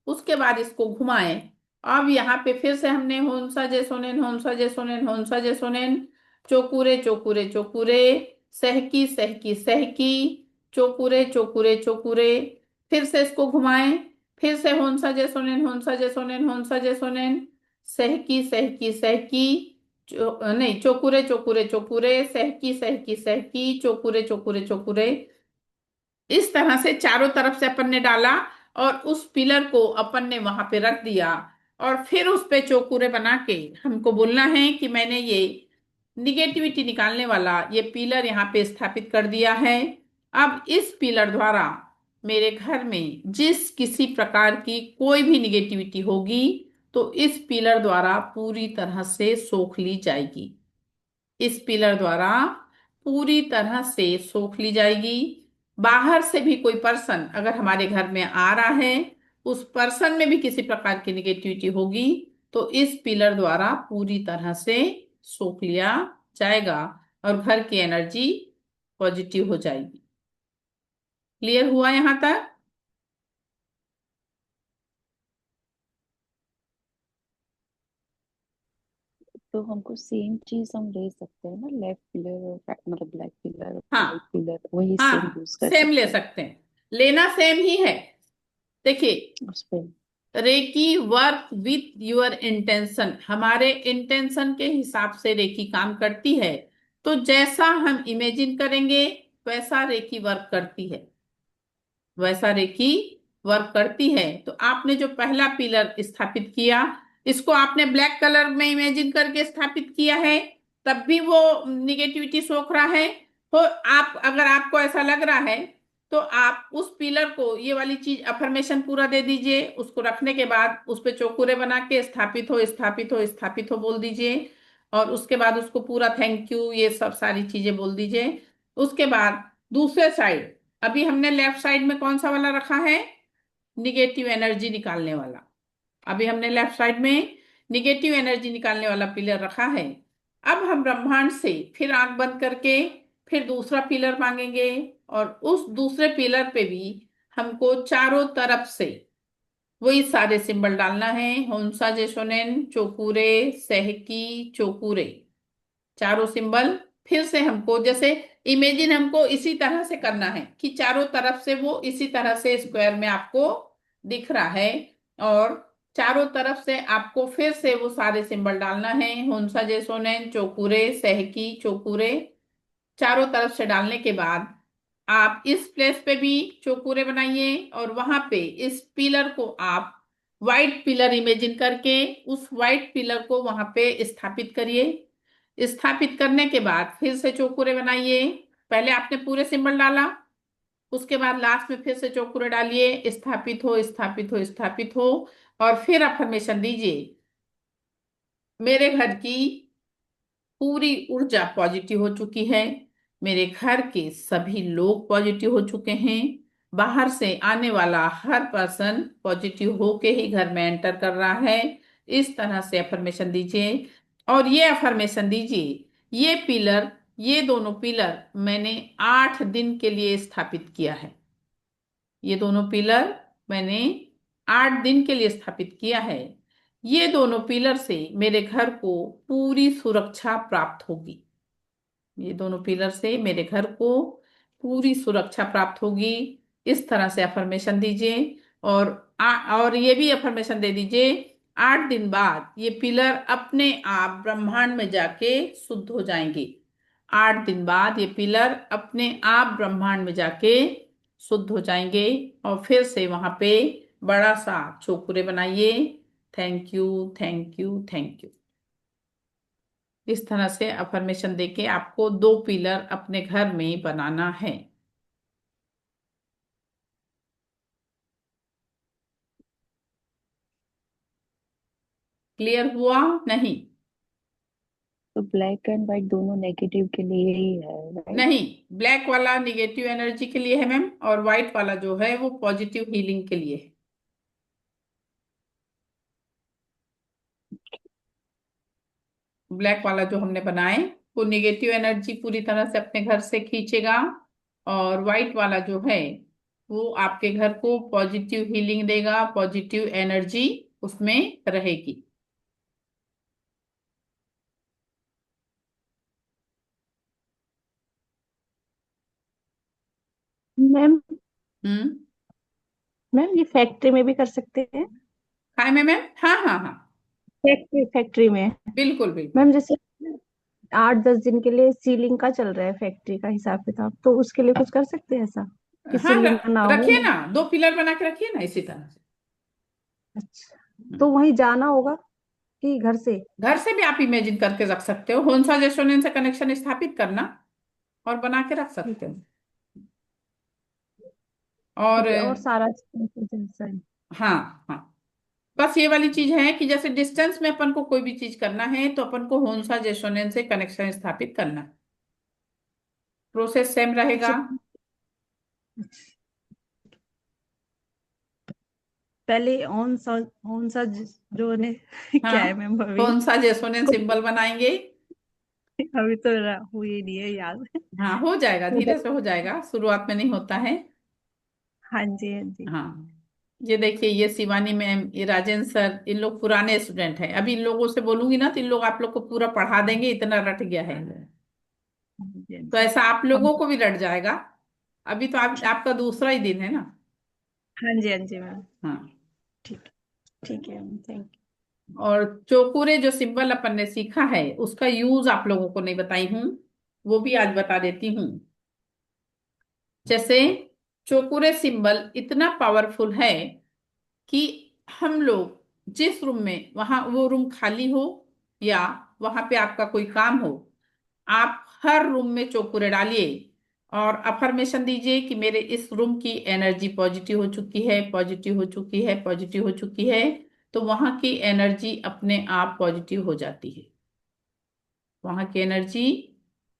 उसके बाद इसको घुमाएं। अब यहाँ पे फिर से हमने होन्सा जैसोनेन, होन्सा जैसोनेन, होन्सा जैसोनेन, चोकुरे चोकुरे चोकुरे, सहकी सहकी सहकी, चोकुरे चोकुरे चोकुरे। फिर से इसको घुमाएं। फिर से होन्सा जैसोनेन, होन्सा जैसोनेन, होन्सा जैसोनेन, सहकी सहकी सहकी, नहीं, चोकुरे चोकुरे चोकुरे, सहकी सहकी सहकी, चोकुरे चोकुरे चोकुरे। इस तरह से चारों तरफ से अपन ने डाला, और उस पिलर को अपन ने वहां पे रख दिया, और फिर उस पे चौकुरे बना के हमको बोलना है कि मैंने ये निगेटिविटी निकालने वाला ये पिलर यहाँ पे स्थापित कर दिया है। अब इस पिलर द्वारा मेरे घर में जिस किसी प्रकार की कोई भी निगेटिविटी होगी तो इस पिलर द्वारा पूरी तरह से सोख ली जाएगी। इस पिलर द्वारा पूरी तरह से सोख ली जाएगी। बाहर से भी कोई पर्सन अगर हमारे घर में आ रहा है, उस पर्सन में भी किसी प्रकार की निगेटिविटी होगी तो इस पिलर द्वारा पूरी तरह से सोख लिया जाएगा, और घर की एनर्जी पॉजिटिव हो जाएगी। क्लियर हुआ यहां तक? तो हमको सेम चीज हम ले सकते हैं ना, लेफ्ट पिलर और मतलब ब्लैक पिलर और हाँ, व्हाइट पिलर वही सेम हाँ, यूज कर सेम ले सकते हैं सकते हैं। लेना सेम ही है। देखिए, उस पे। Reiki work with your intention, हमारे इंटेंशन के हिसाब से रेकी काम करती है। तो जैसा हम इमेजिन करेंगे वैसा रेकी वर्क करती है, वैसा रेकी वर्क करती है। तो आपने जो पहला पिलर स्थापित किया, इसको आपने ब्लैक कलर में इमेजिन करके स्थापित किया है, तब भी वो निगेटिविटी सोख रहा है। तो आप, अगर आपको ऐसा लग रहा है तो आप उस पिलर को ये वाली चीज अफर्मेशन पूरा दे दीजिए। उसको रखने के बाद उस पे चौकुरे बना के स्थापित हो, स्थापित हो, स्थापित हो बोल दीजिए, और उसके बाद उसको पूरा थैंक यू ये सब सारी चीजें बोल दीजिए। उसके बाद दूसरे साइड, अभी हमने लेफ्ट साइड में कौन सा वाला रखा है? निगेटिव एनर्जी निकालने वाला। अभी हमने लेफ्ट साइड में निगेटिव एनर्जी निकालने वाला पिलर रखा है। अब हम ब्रह्मांड से फिर आंख बंद करके फिर दूसरा पिलर मांगेंगे, और उस दूसरे पिलर पे भी हमको चारों तरफ से वही सारे सिंबल डालना है। होन्सा जेसोनेन, चोकुरे, सहकी, चोकुरे, चारों सिंबल। फिर से हमको जैसे इमेजिन हमको इसी तरह से करना है कि चारों तरफ से वो इसी तरह से स्क्वायर में आपको दिख रहा है, और चारों तरफ से आपको फिर से वो सारे सिंबल डालना है। होन्सा जेसोनेन, चोकुरे, सहकी, चोकुरे, चारों तरफ से डालने के बाद आप इस प्लेस पे भी चौकुरे बनाइए, और वहां पे इस पिलर को आप व्हाइट पिलर इमेजिन करके उस व्हाइट पिलर को वहां पे स्थापित करिए। स्थापित करने के बाद फिर से चौकुरे बनाइए। पहले आपने पूरे सिंबल डाला, उसके बाद लास्ट में फिर से चौकुरे डालिए, स्थापित हो, स्थापित हो, स्थापित हो, और फिर अफर्मेशन दीजिए, मेरे घर की पूरी ऊर्जा पॉजिटिव हो चुकी है, मेरे घर के सभी लोग पॉजिटिव हो चुके हैं, बाहर से आने वाला हर पर्सन पॉजिटिव होके ही घर में एंटर कर रहा है। इस तरह से अफर्मेशन दीजिए, और ये अफर्मेशन दीजिए, ये पिलर, ये दोनों पिलर मैंने 8 दिन के लिए स्थापित किया है। ये दोनों पिलर मैंने 8 दिन के लिए स्थापित किया है। ये दोनों पिलर से मेरे घर को पूरी सुरक्षा प्राप्त होगी। ये दोनों पिलर से मेरे घर को पूरी सुरक्षा प्राप्त होगी। इस तरह से अफर्मेशन दीजिए। और और ये भी अफर्मेशन दे दीजिए, 8 दिन बाद ये पिलर अपने आप ब्रह्मांड में जाके शुद्ध हो जाएंगे। 8 दिन बाद ये पिलर अपने आप ब्रह्मांड में जाके शुद्ध हो जाएंगे। और फिर से वहां पे बड़ा सा चौकुरे बनाइए। Thank you, thank you, thank you. इस तरह से अफर्मेशन देके आपको 2 पिलर अपने घर में बनाना है। क्लियर हुआ नहीं? तो ब्लैक एंड व्हाइट दोनों नेगेटिव के लिए ही है, राइट? नहीं, ब्लैक वाला निगेटिव एनर्जी के लिए है मैम, और व्हाइट वाला जो है वो पॉजिटिव हीलिंग के लिए है। ब्लैक वाला जो हमने बनाए वो निगेटिव एनर्जी पूरी तरह से अपने घर से खींचेगा, और व्हाइट वाला जो है वो आपके घर को पॉजिटिव हीलिंग देगा, पॉजिटिव एनर्जी उसमें रहेगी। मैम हम्म। मैम ये फैक्ट्री में भी कर सकते हैं? हाय मैम, हाँ हाँ हाँ, फैक्ट्री फैक्ट्री में। बिल्कुल बिल्कुल। मैम जैसे 8-10 दिन के लिए सीलिंग का चल रहा है फैक्ट्री का हिसाब किताब, तो उसके लिए कुछ कर सकते हैं ऐसा कि हाँ, सीलिंग ना हो? रखिए ना, 2 पिलर बना के रखिए ना इसी तरह से। अच्छा, तो वहीं जाना होगा कि घर से? घर से भी आप इमेजिन करके रख सकते हो, होन्सा जेसोनेन से कनेक्शन स्थापित करना और बना के रख ठीक सकते हो। है, और ठीक है, और सारा जैसा है। हाँ हाँ, बस ये वाली चीज है कि जैसे डिस्टेंस में अपन को कोई भी चीज करना है तो अपन को होन्सा जेसोनेन से कनेक्शन स्थापित करना है। प्रोसेस सेम रहेगा। अच्छा, पहले ऑन सा जो ने हाँ, क्या है मैम अभी? होन्सा जेसोनेन सिंबल बनाएंगे। अभी तो हुई नहीं है याद। हाँ, हो जाएगा, धीरे से हो जाएगा, शुरुआत में नहीं होता है। हाँ जी, हाँ जी। हाँ, ये देखिए, ये शिवानी मैम, ये राजेंद्र सर, इन लोग पुराने स्टूडेंट हैं। अभी इन लोगों से बोलूंगी ना तो इन लोग आप लोग को पूरा पढ़ा देंगे, इतना रट गया है इन लोग। हाँ जी, हाँ तो जी। ऐसा आप हम लोगों को भी रट जाएगा। अभी तो आपका दूसरा ही दिन है ना। हाँ जी, हाँ जी मैम। हाँ। ठीक, ठीक है मैम, थैंक और चौकुरे जो सिंबल अपन ने सीखा है उसका यूज आप लोगों को नहीं बताई हूँ, वो भी आज बता देती हूँ। जैसे चौकुरे सिंबल इतना पावरफुल है कि हम लोग जिस रूम में, वहां वो रूम खाली हो या वहां पे आपका कोई काम हो, आप हर रूम में चौकुरे डालिए और अफर्मेशन दीजिए कि मेरे इस रूम की एनर्जी पॉजिटिव हो चुकी है, पॉजिटिव हो चुकी है, पॉजिटिव हो चुकी है। तो वहां की एनर्जी अपने आप पॉजिटिव हो जाती है। वहां की एनर्जी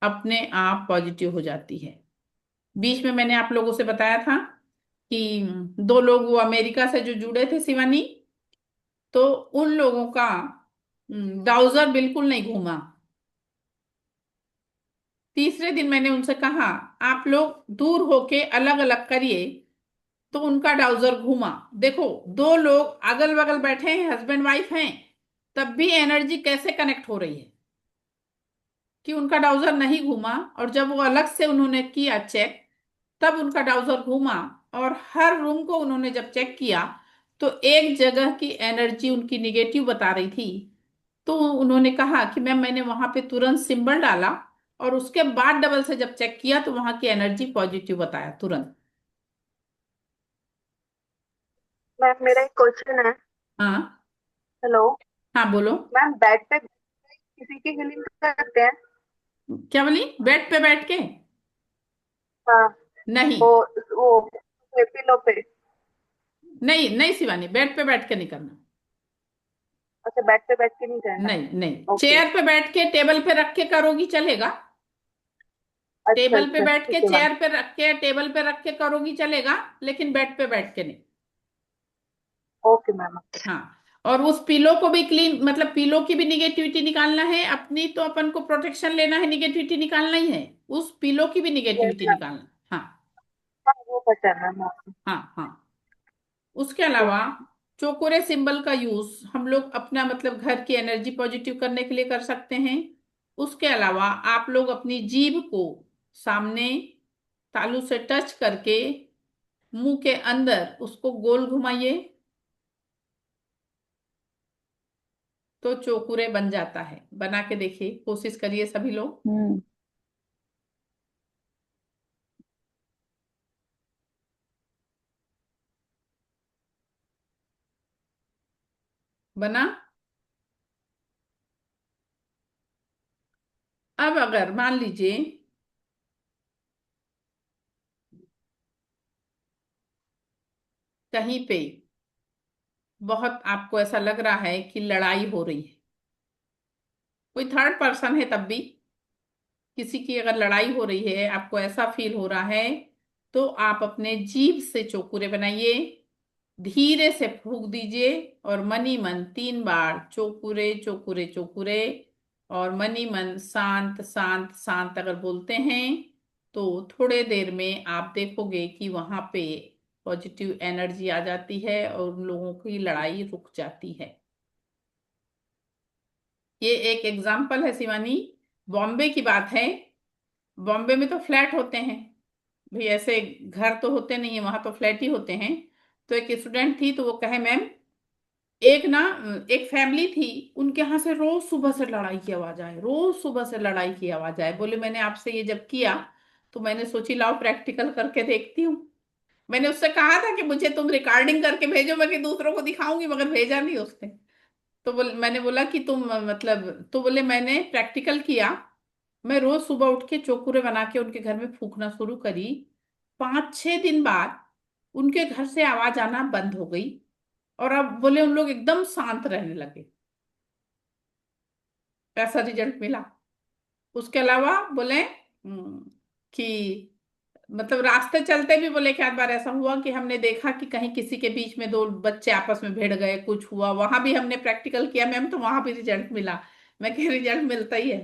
अपने आप पॉजिटिव हो जाती है। बीच में मैंने आप लोगों से बताया था कि 2 लोग वो अमेरिका से जो जुड़े थे शिवानी, तो उन लोगों का ब्राउजर बिल्कुल नहीं घूमा। तीसरे दिन मैंने उनसे कहा आप लोग दूर होके अलग अलग करिए, तो उनका डाउजर घूमा। देखो, 2 लोग अगल बगल बैठे हैं, हस्बैंड वाइफ हैं, तब भी एनर्जी कैसे कनेक्ट हो रही है कि उनका डाउजर नहीं घूमा। और जब वो अलग से उन्होंने किया चेक, तब उनका डाउजर घूमा। और हर रूम को उन्होंने जब चेक किया तो एक जगह की एनर्जी उनकी निगेटिव बता रही थी। तो उन्होंने कहा कि मैंने वहां पे तुरंत सिंबल डाला और उसके बाद डबल से जब चेक किया तो वहां की एनर्जी पॉजिटिव बताया तुरंत। मैम मेरा एक क्वेश्चन है। हाँ हेलो हाँ, बोलो। मैम, बेड पे किसी की हीलिंग कर सकते हैं? क्या बोली? बेड पे बैठ के? हाँ, नहीं वो वो पिलो पे। नहीं नहीं शिवानी, बेड पे बैठ के नहीं करना। अच्छा, बेड पे बैठ के नहीं करना। नहीं नहीं, ओके। चेयर पे बैठ के, टेबल पे रख के करोगी चलेगा। अच्छा टेबल पे अच्छा, बैठ ठीक के, है मैम। चेयर पे रख के, टेबल पे रख के करोगी चलेगा, लेकिन बेड पे बैठ के नहीं। Okay ma'am. हाँ, और उस पिलो को भी क्लीन, मतलब पिलो की भी निगेटिविटी निकालना है अपनी, तो अपन को प्रोटेक्शन लेना है, निगेटिविटी निकालना ही है, उस पिलो की भी यस निगेटिविटी मैम। निकालना। हाँ हाँ, वो पता है मैम आपको। हाँ हाँ। उसके अलावा ओके। चौकोरे सिंबल का यूज हम लोग अपना, मतलब घर की एनर्जी पॉजिटिव करने के लिए कर सकते हैं। उसके अलावा आप लोग अपनी जीभ को सामने तालू से टच करके मुंह के अंदर उसको गोल घुमाइए, तो चोकुरे बन जाता है। बना के देखिए, कोशिश करिए सभी लोग। बना? अब अगर मान लीजिए कहीं पे बहुत आपको ऐसा लग रहा है कि लड़ाई हो रही है, कोई थर्ड पर्सन है तब भी, किसी की अगर लड़ाई हो रही है, आपको ऐसा फील हो रहा है, तो आप अपने जीभ से चोकुरे बनाइए, धीरे से फूंक दीजिए और मनी मन 3 बार चोकुरे चोकुरे चोकुरे, और मनी मन शांत शांत शांत अगर बोलते हैं तो थोड़े देर में आप देखोगे कि वहां पे पॉजिटिव एनर्जी आ जाती है और उन लोगों की लड़ाई रुक जाती है। ये एक एग्जाम्पल है शिवानी, बॉम्बे की बात है। बॉम्बे में तो फ्लैट होते हैं भाई, ऐसे घर तो होते नहीं है, वहां तो फ्लैट ही होते हैं। तो एक स्टूडेंट थी, तो वो कहे मैम, एक ना एक फैमिली थी, उनके यहाँ से रोज सुबह से लड़ाई की आवाज आए, रोज सुबह से लड़ाई की आवाज आए। बोले मैंने आपसे ये जब किया तो मैंने सोची लाओ प्रैक्टिकल करके देखती हूँ। मैंने उससे कहा था कि मुझे तुम रिकॉर्डिंग करके भेजो, मैं कि दूसरों को दिखाऊंगी, मगर भेजा नहीं उसने। तो मैंने बोला कि तुम मतलब, तो बोले मैंने प्रैक्टिकल किया, मैं रोज सुबह उठ के चोकुरे बना के उनके घर में फूकना शुरू करी। 5-6 दिन बाद उनके घर से आवाज आना बंद हो गई, और अब बोले उन लोग एकदम शांत रहने लगे। ऐसा रिजल्ट मिला। उसके अलावा बोले कि मतलब रास्ते चलते भी बोले कि एक बार ऐसा हुआ कि हमने देखा कि कहीं किसी के बीच में दो बच्चे आपस में भिड़ गए, कुछ हुआ, वहां भी हमने प्रैक्टिकल किया मैम, तो वहां भी रिजल्ट मिला। मैं कह रिजल्ट मिलता ही है,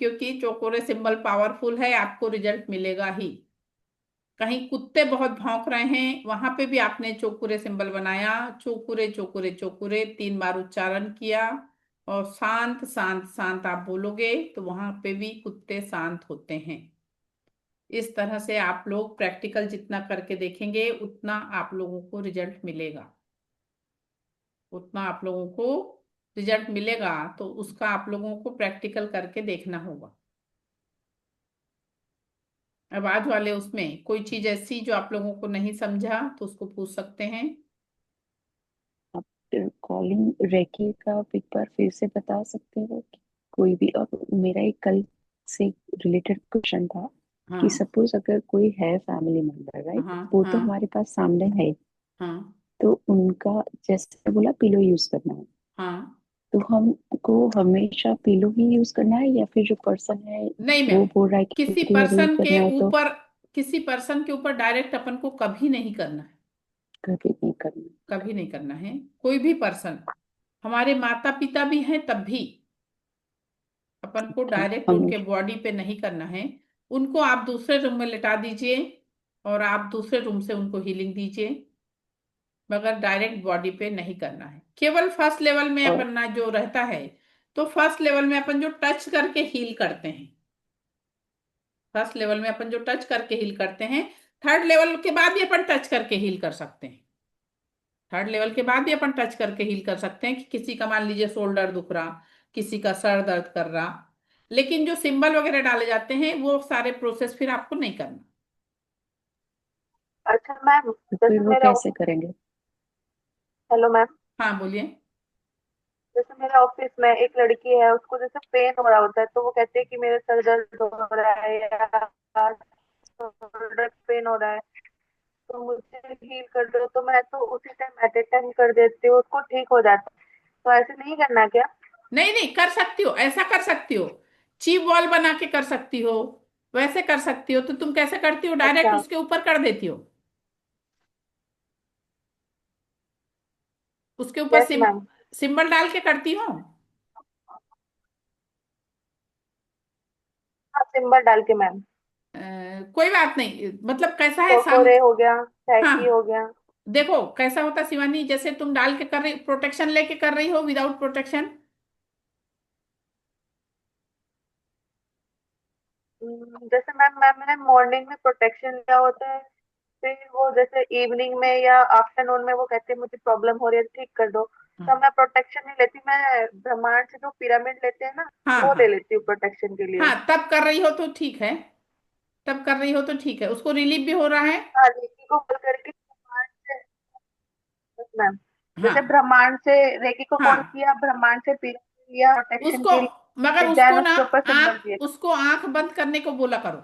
क्योंकि चोकोरे सिंबल पावरफुल है, आपको रिजल्ट मिलेगा ही। कहीं कुत्ते बहुत भौंक रहे हैं, वहां पे भी आपने चोकुरे सिंबल बनाया, चोकुरे चोकुरे चोकुरे 3 बार उच्चारण किया, और शांत शांत शांत आप बोलोगे तो वहां पे भी कुत्ते शांत होते हैं। इस तरह से आप लोग प्रैक्टिकल जितना करके देखेंगे उतना आप लोगों को रिजल्ट मिलेगा, उतना आप लोगों को रिजल्ट मिलेगा। तो उसका आप लोगों को प्रैक्टिकल करके देखना होगा। अब आज वाले उसमें कोई चीज ऐसी जो आप लोगों को नहीं समझा तो उसको पूछ सकते हैं। आप कॉलिंग रेकी का एक बार फिर से बता सकते हो कि कोई भी, और मेरा एक कल से रिलेटेड क्वेश्चन था कि हाँ सपोज अगर कोई है फैमिली मेंबर, राइट, हाँ वो तो हाँ हमारे पास सामने है, हाँ तो उनका जैसे बोला पिलो यूज करना है, हाँ। तो हमको हमेशा पिलो ही यूज करना है, या फिर जो पर्सन है नहीं मैम, वो बोल रहा है कि किसी मुझे ये यूज पर्सन के करना है तो ऊपर, किसी पर्सन के ऊपर डायरेक्ट अपन को कभी नहीं करना है, कभी नहीं करना? कभी नहीं करना है। कोई भी पर्सन, हमारे माता पिता भी हैं तब भी अपन को है डायरेक्ट हम। उनके बॉडी पे नहीं करना है। उनको आप दूसरे रूम में लिटा दीजिए और आप दूसरे रूम से उनको हीलिंग दीजिए, मगर डायरेक्ट बॉडी पे नहीं करना है। केवल फर्स्ट लेवल में और अपन ना जो रहता है, तो फर्स्ट लेवल में अपन जो टच करके हील करते हैं, फर्स्ट लेवल में अपन जो टच करके हील करते हैं, थर्ड लेवल के बाद भी अपन टच करके हील कर सकते हैं। थर्ड लेवल के बाद भी अपन टच करके हील कर सकते हैं कि किसी का मान लीजिए शोल्डर दुख रहा, किसी का सर दर्द कर रहा, लेकिन जो सिंबल वगैरह डाले जाते हैं वो सारे प्रोसेस फिर आपको नहीं करना। अच्छा मैम, तो फिर जैसे वो मेरे कैसे करेंगे? हेलो मैम, हाँ बोलिए। जैसे मेरे ऑफिस में एक लड़की है, उसको जैसे पेन हो रहा होता है, तो वो कहते हैं कि मेरे सर दर्द हो रहा है या शोल्डर पेन हो रहा है, तो मुझे हील कर दो। तो मैं तो उसी टाइम एट ए टाइम कर देती हूँ, उसको ठीक हो जाता है। तो ऐसे नहीं करना क्या? नहीं नहीं, कर सकती हो, ऐसा कर सकती हो, चीप वॉल बना के कर सकती हो, वैसे कर सकती हो। तो तुम कैसे करती हो, डायरेक्ट अच्छा। उसके ऊपर कर देती हो, उसके ऊपर यस मैम। सिंबल डाल के करती हो। हाँ, सिंबल डाल के मैम। कोई बात नहीं, मतलब कैसा है कोकोरे हो गया, सैकी हाँ, हो गया। देखो कैसा होता शिवानी, जैसे तुम डाल के कर रही, प्रोटेक्शन लेके कर रही हो, विदाउट प्रोटेक्शन, जैसे मैम मैंने मॉर्निंग में प्रोटेक्शन लिया होता है, फिर वो जैसे इवनिंग में या आफ्टरनून में वो कहते हैं मुझे प्रॉब्लम हो रही है ठीक कर दो, तो मैं प्रोटेक्शन नहीं लेती, मैं ब्रह्मांड से जो पिरामिड लेते हैं ना हाँ वो ले हाँ लेती हूँ प्रोटेक्शन के लिए। हाँ, तब कर रही हो तो ठीक है, तब कर रही हो तो ठीक है, उसको रिलीफ भी हो रहा है। हाँ रेकी को कॉल करके ब्रह्मांड से, मैम हाँ जैसे ब्रह्मांड से रेकी को कॉल हाँ, किया, ब्रह्मांड से पिरामिड लिया प्रोटेक्शन उसको, के मगर लिए, उसको देन ना उसके ऊपर सिंबल आंख, दिए। उसको आंख बंद करने को बोला करो।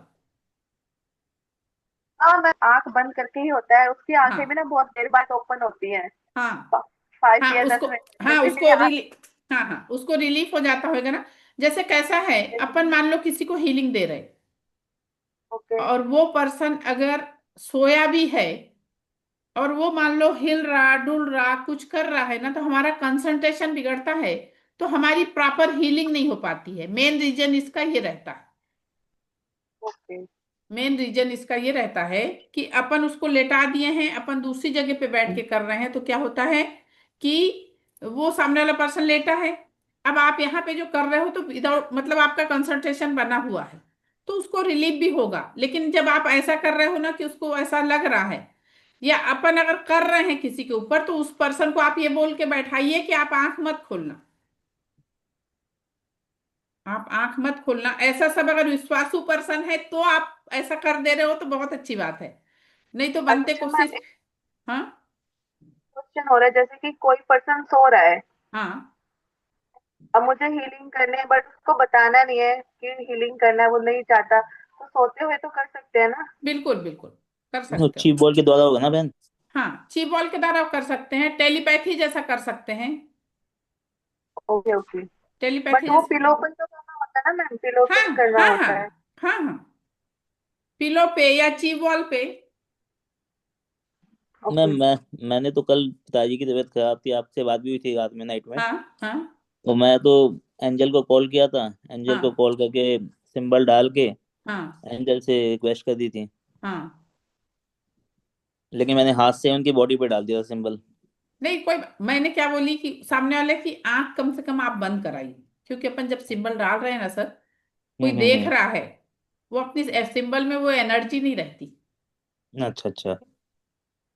हाँ मैं आंख बंद करके ही होता है, उसकी आंखें भी हाँ ना बहुत देर बाद ओपन होती हैं, हाँ 5 हाँ, या उसको, 10 मिनट में, हाँ जैसे उसको मेरी आंख। हाँ हाँ, उसको रिलीफ हो जाता होगा ना। जैसे कैसा है, अपन मान लो किसी को हीलिंग दे रहे, ओके। और वो पर्सन अगर सोया भी है, और वो मान लो हिल रहा डुल रहा कुछ कर रहा है ना, तो हमारा कंसंट्रेशन बिगड़ता है, तो हमारी प्रॉपर हीलिंग नहीं हो पाती है। मेन रीजन इसका ये रहता है, ओके। मेन रीजन इसका ये रहता है कि अपन उसको लेटा दिए हैं, अपन दूसरी जगह पे बैठ के कर रहे हैं, तो क्या होता है कि वो सामने वाला पर्सन लेटा है, अब आप यहाँ पे जो कर रहे हो तो विदाउट मतलब आपका कंसंट्रेशन बना हुआ है, तो उसको रिलीफ भी होगा। लेकिन जब आप ऐसा कर रहे हो ना कि उसको ऐसा लग रहा है, या अपन अगर कर रहे हैं किसी के ऊपर, तो उस पर्सन को आप ये बोल के बैठाइए कि आप आंख मत खोलना, आप आंख मत खोलना। ऐसा सब अगर विश्वासु पर्सन है तो आप ऐसा कर दे रहे हो तो बहुत अच्छी बात है, नहीं तो बनते अच्छा मैम, कोशिश। हाँ क्वेश्चन हो रहा है, जैसे कि कोई पर्सन सो रहा है, हाँ, अब मुझे हीलिंग करनी है बट उसको बताना नहीं है कि हीलिंग करना है, वो नहीं चाहता, तो सोते हुए तो कर सकते हैं ना? बिल्कुल बिल्कुल कर वो सकते हो। चीप बॉल के द्वारा होगा ना बहन? हाँ, ची बॉल के द्वारा कर सकते हैं, टेलीपैथी जैसा कर सकते हैं, ओके ओके। टेलीपैथी बट वो जैसे। पिलो पर तो करना होता है ना मैम, पिलो पे हाँ ही करना हाँ हाँ होता है। हाँ हाँ, पिलो पे या ची बॉल पे। Ma'am okay. मैंने तो कल पिताजी की तबीयत खराब थी, आपसे बात भी हुई थी रात में, नाइट में। हाँ हाँ तो मैं तो एंजल को कॉल किया था, एंजल को हाँ कॉल करके सिंबल डाल के हाँ एंजल से रिक्वेस्ट कर दी थी, हाँ, लेकिन मैंने हाथ से उनकी बॉडी पे डाल दिया था सिंबल। नहीं कोई, मैंने क्या बोली कि सामने वाले की आंख कम से कम आप बंद कराइए, क्योंकि अपन जब सिंबल डाल रहे हैं ना सर, कोई देख हम्म। रहा है, वो अपनी सिंबल में वो एनर्जी नहीं रहती, अच्छा अच्छा।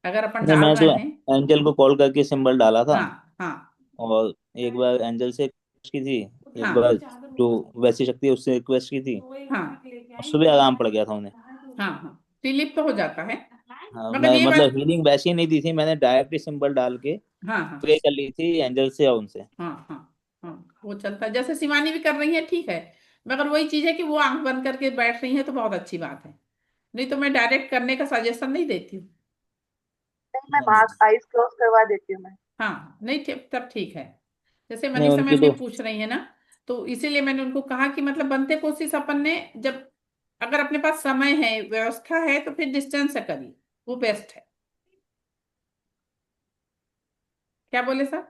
अगर अपन नहीं, डाल मैं रहे तो हैं। एंजल को कॉल करके सिंबल डाला था, हाँ हाँ और एक बार एंजल से रिक्वेस्ट की थी, एक हाँ बार जो वैसी शक्ति है उससे रिक्वेस्ट की थी, हाँ और सुबह आराम पड़ गया था उन्हें। हाँ हाँ, रिलीफ तो हो जाता है, हाँ, मगर मैं ये बात। मतलब हीलिंग वैसी ही नहीं दी थी, मैंने डायरेक्ट ही सिंबल डाल के हाँ हाँ प्रे कर ली थी एंजल से और उनसे। हाँ हाँ हाँ, वो चलता है, जैसे शिवानी भी कर रही है ठीक है, मगर वही चीज है कि वो आंख बंद करके बैठ रही है तो बहुत अच्छी बात है, नहीं तो मैं डायरेक्ट करने का सजेशन नहीं देती हूँ। नहीं मैम, हाँ। आँख आईज क्लोज करवा देती हूँ मैं। हाँ नहीं ठीक, तब ठीक है। जैसे नहीं मनीषा उनकी मैम भी तो पूछ रही है ना, तो इसीलिए मैंने उनको कहा कि मतलब बनते कोशिश अपन ने, जब अगर अपने पास समय है व्यवस्था है तो फिर डिस्टेंस से करिए, वो बेस्ट है। क्या बोले सर?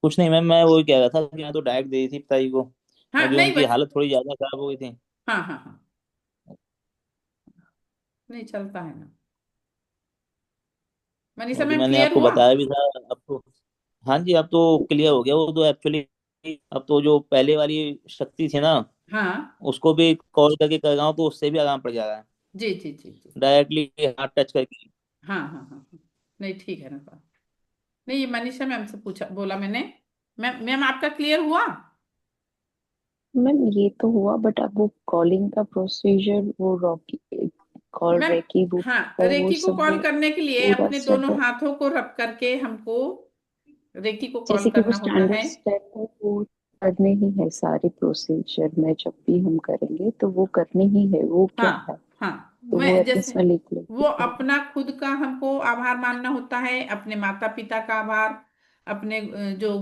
कुछ नहीं मैम, मैं वही कह रहा था कि मैं तो डायरेक्ट दे दी थी पिताजी को, हाँ क्योंकि नहीं उनकी बस, हालत थोड़ी ज्यादा खराब हो गई थी। हाँ हाँ हाँ, नहीं चलता है ना। मनीषा क्योंकि मैम मैंने क्लियर आपको हुआ? बताया भी था। अब तो हाँ जी, अब तो क्लियर हो गया वो तो एक्चुअली। अब तो जो पहले वाली शक्ति थी ना, हाँ, उसको भी कॉल करके कर रहा हूँ तो उससे भी आराम पड़ जा रहा है, जी जी जी जी, डायरेक्टली हाथ टच करके। हाँ हाँ हाँ हाँ, नहीं ठीक है ना सर। नहीं, ये मनीषा मैम से पूछा बोला मैंने। मैम मैम आपका क्लियर हुआ? मैम ये तो हुआ, बट अब वो कॉलिंग का प्रोसीजर, वो रॉकी कॉल मैम रेकी वो हाँ, वो रेकी को सब कॉल वो करने के लिए पूरा अपने दोनों सब, हाथों को रब करके हमको रेकी को कॉल जैसे कि वो करना होता स्टैंडर्ड है। स्टेप है, वो करने ही है सारे प्रोसीजर में, जब भी हम करेंगे तो वो करने ही है, वो क्या है, हाँ हाँ, तो वो मैं जैसे, एटलीस्ट मैं लिख लेती वो हूँ। अपना खुद का हमको आभार मानना होता है, अपने माता पिता का आभार, अपने जो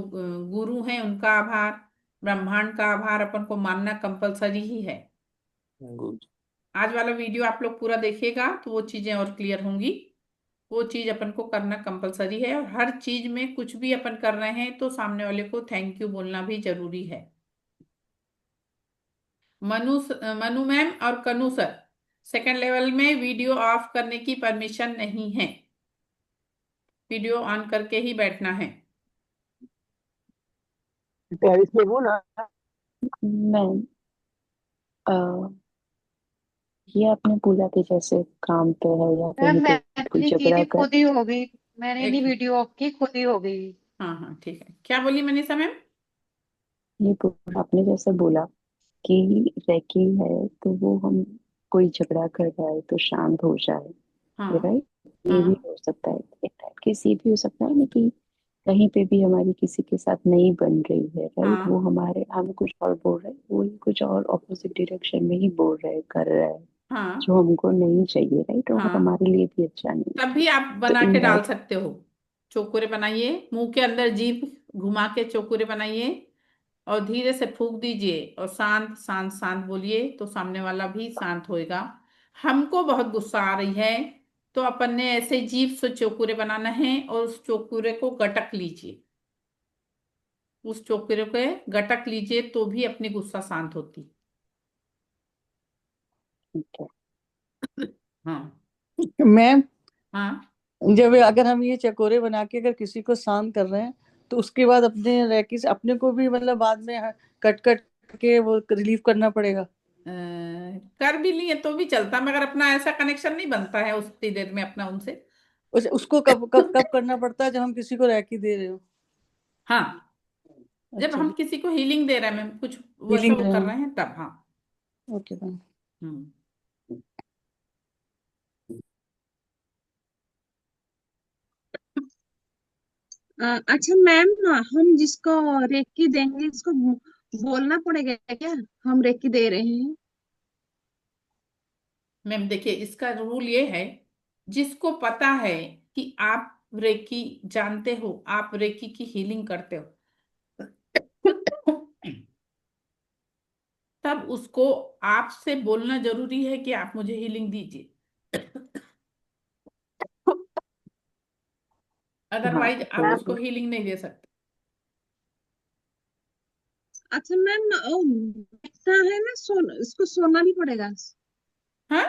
गुरु हैं उनका आभार, ब्रह्मांड का आभार अपन को मानना कंपलसरी ही है। गुड। आज वाला वीडियो आप लोग पूरा देखिएगा तो वो चीजें और क्लियर होंगी। वो चीज अपन को करना कंपलसरी है, और हर चीज में कुछ भी अपन कर रहे हैं तो सामने वाले को थैंक यू बोलना भी जरूरी है। मनु मैम और कनु सर, सेकंड लेवल में वीडियो ऑफ करने की परमिशन नहीं है, वीडियो ऑन करके ही बैठना है। टेरिस पे हूँ ना। मैं अ, ये आपने बोला कि जैसे काम पे है या मैम कहीं पे कोई मैंने की झगड़ा थी, कर। खुद ही हो गई। मैंने एक नहीं वीडियो ऑफ की, खुद ही हो गई। हाँ हाँ ठीक है, क्या बोली मनीषा मैम? ये आपने जैसे बोला कि रैकी है तो वो हम कोई झगड़ा कर रहा है तो शांत हो जाए, हाँ राइट। ये भी हाँ हो सकता है, इन दैट केस ये भी हो सकता है ना कि कहीं पे भी हमारी किसी के साथ नहीं बन रही है, राइट। वो हाँ हमारे हम कुछ और बोल रहे हैं, वो ही कुछ और ऑपोजिट डायरेक्शन में ही बोल रहे हैं, कर रहा है, हाँ जो हमको नहीं चाहिए, राइट, और हाँ, हमारे लिए भी अच्छा नहीं। तब भी आप तो बना इन के डाल दैट, सकते हो। चोकुरे बनाइए, मुंह के अंदर जीभ घुमा के चोकुरे बनाइए और धीरे से फूंक दीजिए और शांत शांत शांत बोलिए, तो सामने वाला भी शांत होएगा। हमको बहुत गुस्सा आ रही है, तो अपन ने ऐसे जीभ से चोकुरे बनाना है और उस चोकुरे को गटक लीजिए। उस चोकुरे को गटक लीजिए तो भी अपनी गुस्सा शांत होती। ठीक है। हाँ मैम, हाँ जब अगर हम ये चकोरे बना के अगर किसी को शांत कर रहे हैं तो उसके बाद अपने रैकी से अपने को भी मतलब बाद में कट कट के वो रिलीव करना पड़ेगा। कर भी लिए तो भी चलता, मगर अपना ऐसा कनेक्शन नहीं बनता है उतनी देर में अपना उनसे। उसको कब कब कब करना पड़ता है जब हम किसी को रैकी दे रहे हो? हाँ, जब अच्छा, हम किसी को हीलिंग दे रहे हैं मैम, कुछ वैसा फीलिंग वो रहे कर हैं। रहे हैं तब। हाँ। Okay ma'am. हम्म। अच्छा मैम, हम जिसको रेकी देंगे इसको बोलना पड़ेगा क्या, हम रेकी दे रहे हैं? मैम देखिए, इसका रूल ये है, जिसको पता है कि आप रेकी जानते हो, आप रेकी की हीलिंग करते हो, तब उसको आपसे बोलना जरूरी है कि आप मुझे हीलिंग दीजिए। हाँ अदरवाइज आप तो उसको हीलिंग नहीं दे सकते। अच्छा मैम, बैठना है ना, इसको सोना भी पड़ेगा? हाँ,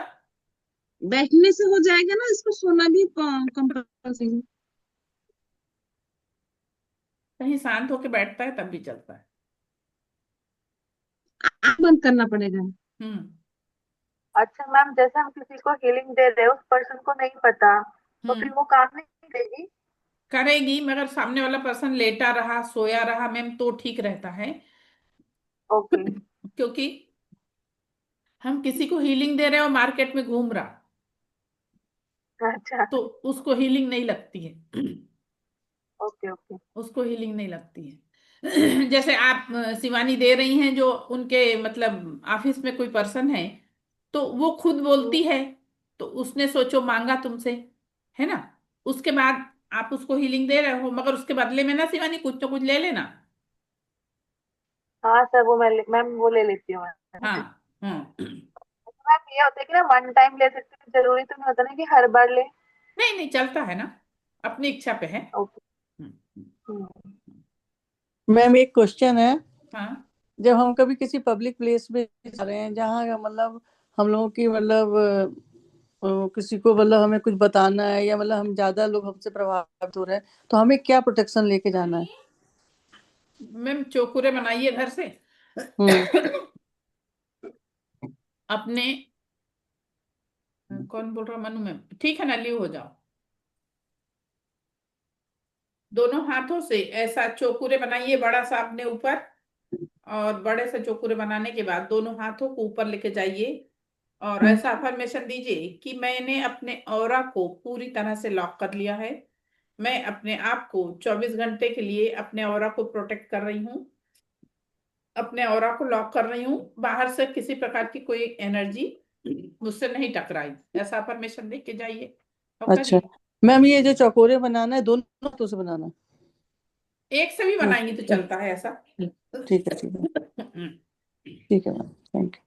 बैठने से हो जाएगा ना, इसको सोना भी कंपल्सरी? कहीं शांत होके बैठता है तब भी चलता है। आँख बंद करना पड़ेगा? हम्म अच्छा मैम, जैसे हम किसी को हीलिंग दे रहे हैं, उस पर्सन को नहीं पता, तो हम्म। फिर वो काम नहीं करेगी? करेगी, मगर सामने वाला पर्सन लेटा रहा, सोया रहा मैम, तो ठीक रहता है। ओके। क्योंकि हम किसी को हीलिंग दे रहे हैं और मार्केट में घूम रहा, अच्छा। तो उसको हीलिंग नहीं लगती है। Okay okay. उसको हीलिंग नहीं लगती है। जैसे आप शिवानी दे रही हैं, जो उनके मतलब ऑफिस में कोई पर्सन है, तो वो खुद बोलती है, तो उसने सोचो मांगा तुमसे, है ना, उसके बाद आप उसको हीलिंग दे रहे हो, मगर उसके बदले में ना शिवानी कुछ तो कुछ ले लेना। हाँ सर, वो मैम वो ले लेती हूँ मैं। हाँ हाँ। मैम ये होता है कि ना वन टाइम ले सकते हैं, जरूरी तो नहीं होता ना कि हर बार ले। नहीं नहीं, चलता है ना, अपनी इच्छा पे है। ओके। हम्म, मैम एक क्वेश्चन है। हाँ जब हम कभी किसी पब्लिक प्लेस में जा रहे हैं जहाँ मतलब हम लोगों की मतलब किसी को मतलब हमें कुछ बताना है या मतलब हम ज्यादा लोग हमसे प्रभावित हो रहे हैं तो हमें क्या प्रोटेक्शन लेके जाना है? मैम, चोकुरे बनाइए घर से। हम्म। अपने कौन बोल रहा, मनु मैम, ठीक है ना, ल्यू हो जाओ। दोनों हाथों से ऐसा चोकुरे बनाइए, बड़ा सा अपने ऊपर, और बड़े से चोकुरे बनाने के बाद दोनों हाथों को ऊपर लेके जाइए और हम्म। ऐसा अफर्मेशन दीजिए कि मैंने अपने ऑरा को पूरी तरह से लॉक कर लिया है। मैं अपने आप को 24 घंटे के लिए अपने ऑरा को प्रोटेक्ट कर रही हूँ, अपने ऑरा को लॉक कर रही हूँ, बाहर से किसी प्रकार की कोई एनर्जी मुझसे नहीं टकराई। ऐसा अफर्मेशन देख के जाइए और अच्छा करिए। मैम, ये जो चकोरे बनाना है दोनों हाथों से बनाना है? एक से भी बनाएंगे तो अच्छा, चलता है ऐसा। ठीक है ठीक है। ठीक है मैम, थैंक यू।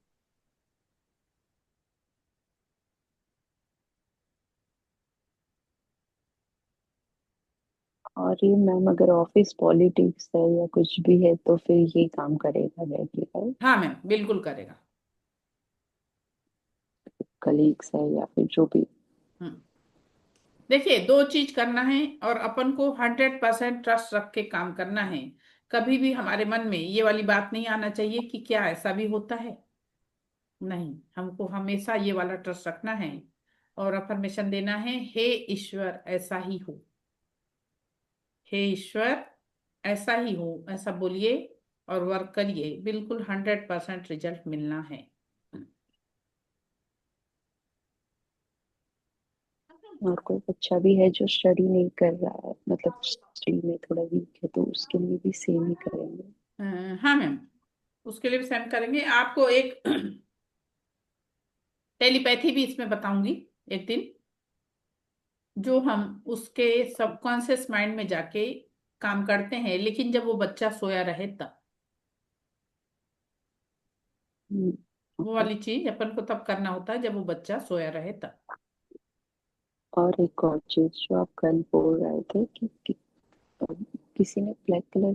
और ये मैम अगर ऑफिस पॉलिटिक्स है या कुछ भी है तो फिर ये काम करेगा, रैकी, राइट। हाँ मैम, बिल्कुल करेगा। कलीग्स है या फिर जो भी। हम्म। देखिए, दो चीज करना है और अपन को 100% ट्रस्ट रख के काम करना है। कभी भी हमारे मन में ये वाली बात नहीं आना चाहिए कि क्या ऐसा भी होता है। नहीं, हमको हमेशा ये वाला ट्रस्ट रखना है और अफर्मेशन देना है, हे ईश्वर ऐसा ही हो, हे ईश्वर ऐसा ही हो, ऐसा बोलिए और वर्क करिए, बिल्कुल 100% रिजल्ट मिलना है। और कोई बच्चा भी है जो स्टडी नहीं कर रहा है, मतलब स्टडी में थोड़ा वीक है, तो उसके लिए भी सेम ही करेंगे? हाँ मैम, उसके लिए भी सेंड करेंगे। आपको एक टेलीपैथी भी इसमें बताऊंगी एक दिन, जो हम उसके सबकॉन्शियस माइंड में जाके काम करते हैं, लेकिन जब वो बच्चा सोया रहे तब। वो ओके। वाली चीज अपन को तब करना होता है जब वो बच्चा सोया रहे तब। और एक और चीज जो आप कल बोल रहे थे कि किसी ने ब्लैक कलर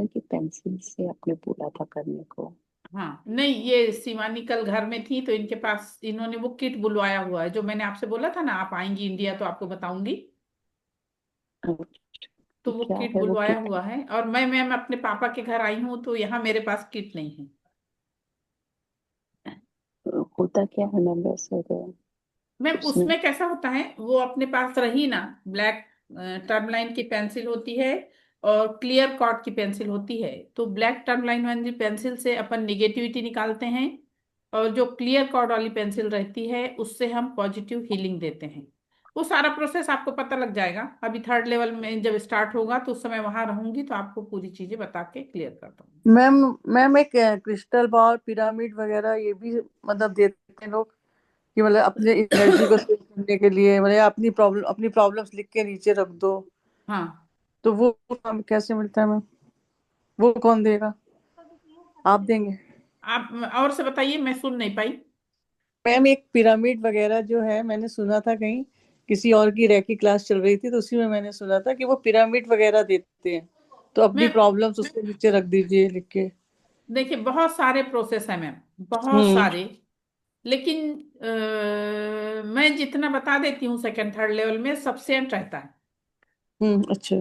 की पेंसिल से आपने बोला था करने को। हाँ नहीं, ये शिवानी कल घर में थी तो इनके पास इन्होंने वो किट बुलवाया हुआ है, जो मैंने आपसे बोला था ना, आप आएंगी इंडिया तो आपको बताऊंगी। तो वो क्या किट है वो बुलवाया किट? हुआ है, और मैं अपने पापा के घर आई हूँ तो यहाँ मेरे पास किट नहीं है। होता क्या है मैम वैसे तो मैम उसमें? उसमें कैसा होता है, वो अपने पास रही ना, ब्लैक टर्म लाइन की पेंसिल होती है और क्लियर कॉर्ड की पेंसिल होती है। तो ब्लैक टर्म लाइन वाली पेंसिल से अपन निगेटिविटी निकालते हैं, और जो क्लियर कॉर्ड वाली पेंसिल रहती है उससे हम पॉजिटिव हीलिंग देते हैं। वो सारा प्रोसेस आपको पता लग जाएगा, अभी 3rd लेवल में जब स्टार्ट होगा तो उस समय वहां रहूंगी तो आपको पूरी चीजें बता के क्लियर कर दूंगी। मैम, मैम एक क्रिस्टल बॉल पिरामिड वगैरह ये भी मतलब देते हैं लोग, कि मतलब अपने एनर्जी को सेव करने के लिए, मतलब अपनी प्रॉब्लम्स लिख के नीचे रख दो, हाँ, तो वो काम कैसे मिलता है मैम? वो कौन देगा? आप देंगे? आप और से बताइए, मैं सुन नहीं पाई। मैम एक पिरामिड वगैरह जो है, मैंने सुना था कहीं, किसी और की रैकी क्लास चल रही थी तो उसी में मैंने सुना था कि वो पिरामिड वगैरह देते हैं, तो अपनी मैं प्रॉब्लम्स उसके नीचे रख दीजिए लिख के। देखिए, बहुत सारे प्रोसेस है मैम, बहुत हम्म। सारे। लेकिन मैं जितना बता देती हूँ, 2nd 3rd लेवल में सफिशिएंट रहता है। अच्छा।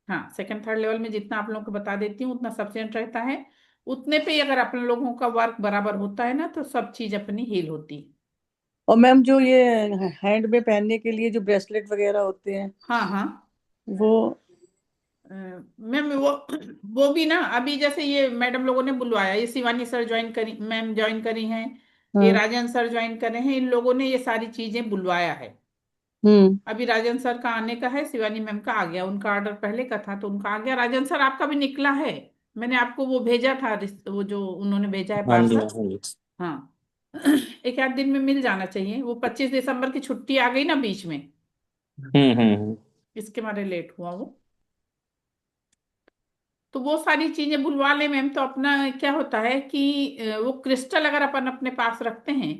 हाँ, 2nd 3rd लेवल में जितना आप लोगों को बता देती हूँ उतना सफिशिएंट रहता है। उतने पे ही अगर अपन लोगों का वर्क बराबर होता है ना, तो सब चीज अपनी हील होती है। और मैम जो ये हैंड में पहनने के लिए जो ब्रेसलेट वगैरह होते हैं, हाँ हाँ, वो? मैम वो भी ना, अभी जैसे ये मैडम लोगों ने बुलवाया, ये शिवानी सर ज्वाइन करी, मैम ज्वाइन करी हैं, ये हाँ। राजन सर ज्वाइन करे हैं, इन लोगों ने ये सारी चीजें बुलवाया है। हम्म। अभी राजन सर का आने का है, शिवानी मैम का आ गया, उनका ऑर्डर पहले का था तो उनका आ गया। राजन सर आपका भी निकला है, मैंने आपको वो भेजा था, वो जो उन्होंने भेजा है हाँ जी, पार्सल। हाँ जी। हाँ, एक आध दिन में मिल जाना चाहिए। वो 25 दिसंबर की छुट्टी आ गई ना बीच में, हम्म। इसके मारे लेट हुआ वो। तो वो सारी चीजें बुलवा ले मैम, तो अपना क्या होता है कि वो क्रिस्टल अगर अपन अपने पास रखते हैं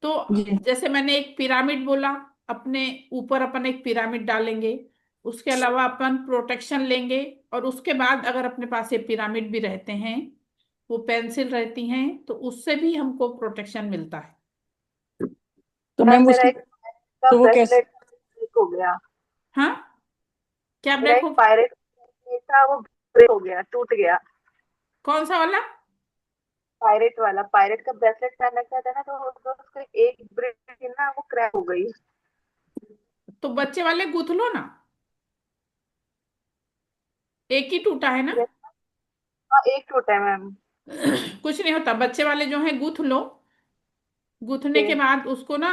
तो, जी। जैसे मैंने एक पिरामिड बोला, अपने ऊपर अपन एक पिरामिड डालेंगे, उसके अलावा अपन प्रोटेक्शन लेंगे, और उसके बाद अगर अपने पास ये पिरामिड भी रहते हैं, वो पेंसिल रहती हैं, तो उससे भी हमको प्रोटेक्शन मिलता है। तो मैम मैम मेरा उसकी, एक का तो वो कैसे? ब्रेसलेट ब्रेक हो गया। हाँ, क्या मेरा ब्रेक एक हो? पायरेट था, वो ब्रेक हो गया, टूट गया। कौन सा वाला? पायरेट वाला, पायरेट का ब्रेसलेट पहन रखा था ना, तो उसका एक ब्रेक थी ना, वो क्रैक हो गई। तो बच्चे वाले गूंथ लो ना, एक ही टूटा है ना। हाँ, एक टूटा है मैम। कुछ नहीं होता, बच्चे वाले जो है गूंथ लो। गूंथने ओके। के बाद उसको ना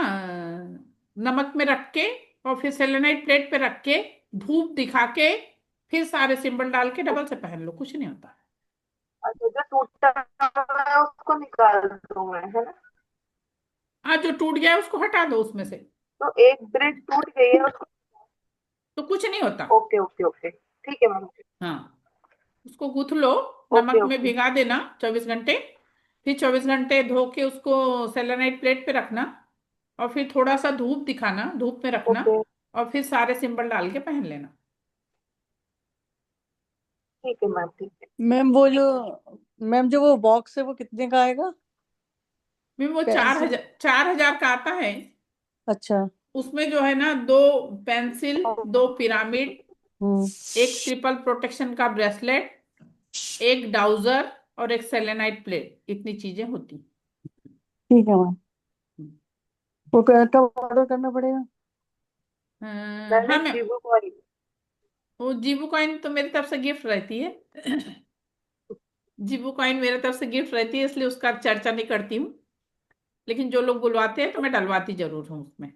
नमक में रख के, और फिर सेलेनाइट प्लेट पे रख के, धूप दिखा के, फिर सारे सिंबल डाल के डबल से पहन लो, कुछ नहीं होता। अच्छा, जो टूटा हुआ है उसको निकाल दूं मैं, है ना? हाँ, जो टूट गया है उसको हटा दो उसमें से, तो एक ब्रेक टूट गई है उसको। तो कुछ नहीं होता। ओके ओके ओके, ठीक है मैम। हाँ, उसको गूंथ लो, ओके नमक में ओके भिगा देना 24 घंटे, फिर 24 घंटे धो के उसको सेलेनाइट प्लेट पे रखना, और फिर थोड़ा सा धूप दिखाना, धूप में रखना, ओके, और फिर सारे सिंबल डाल के पहन लेना। ठीक है मैम, ठीक है। मैम जो वो बॉक्स है वो कितने का आएगा? मैं वो चार पेंसिल? हजार 4,000 का आता है। अच्छा। उसमें जो है ना, 2 पेंसिल, 2 पिरामिड, हम्म। एक ट्रिपल प्रोटेक्शन का ब्रेसलेट, एक डाउजर, और एक सेलेनाइट प्लेट, इतनी चीजें होती। ठीक है मैम। वो कब ऑर्डर करना पड़ेगा? हाँ मैंने मैम, जीवो कॉइन। वो जीबू कॉइन तो मेरी तरफ से गिफ्ट रहती है। जीबू कॉइन मेरे तरफ से गिफ्ट रहती है, इसलिए उसका चर्चा नहीं करती हूँ। लेकिन जो लोग बुलवाते हैं तो मैं डलवाती जरूर हूँ उसमें।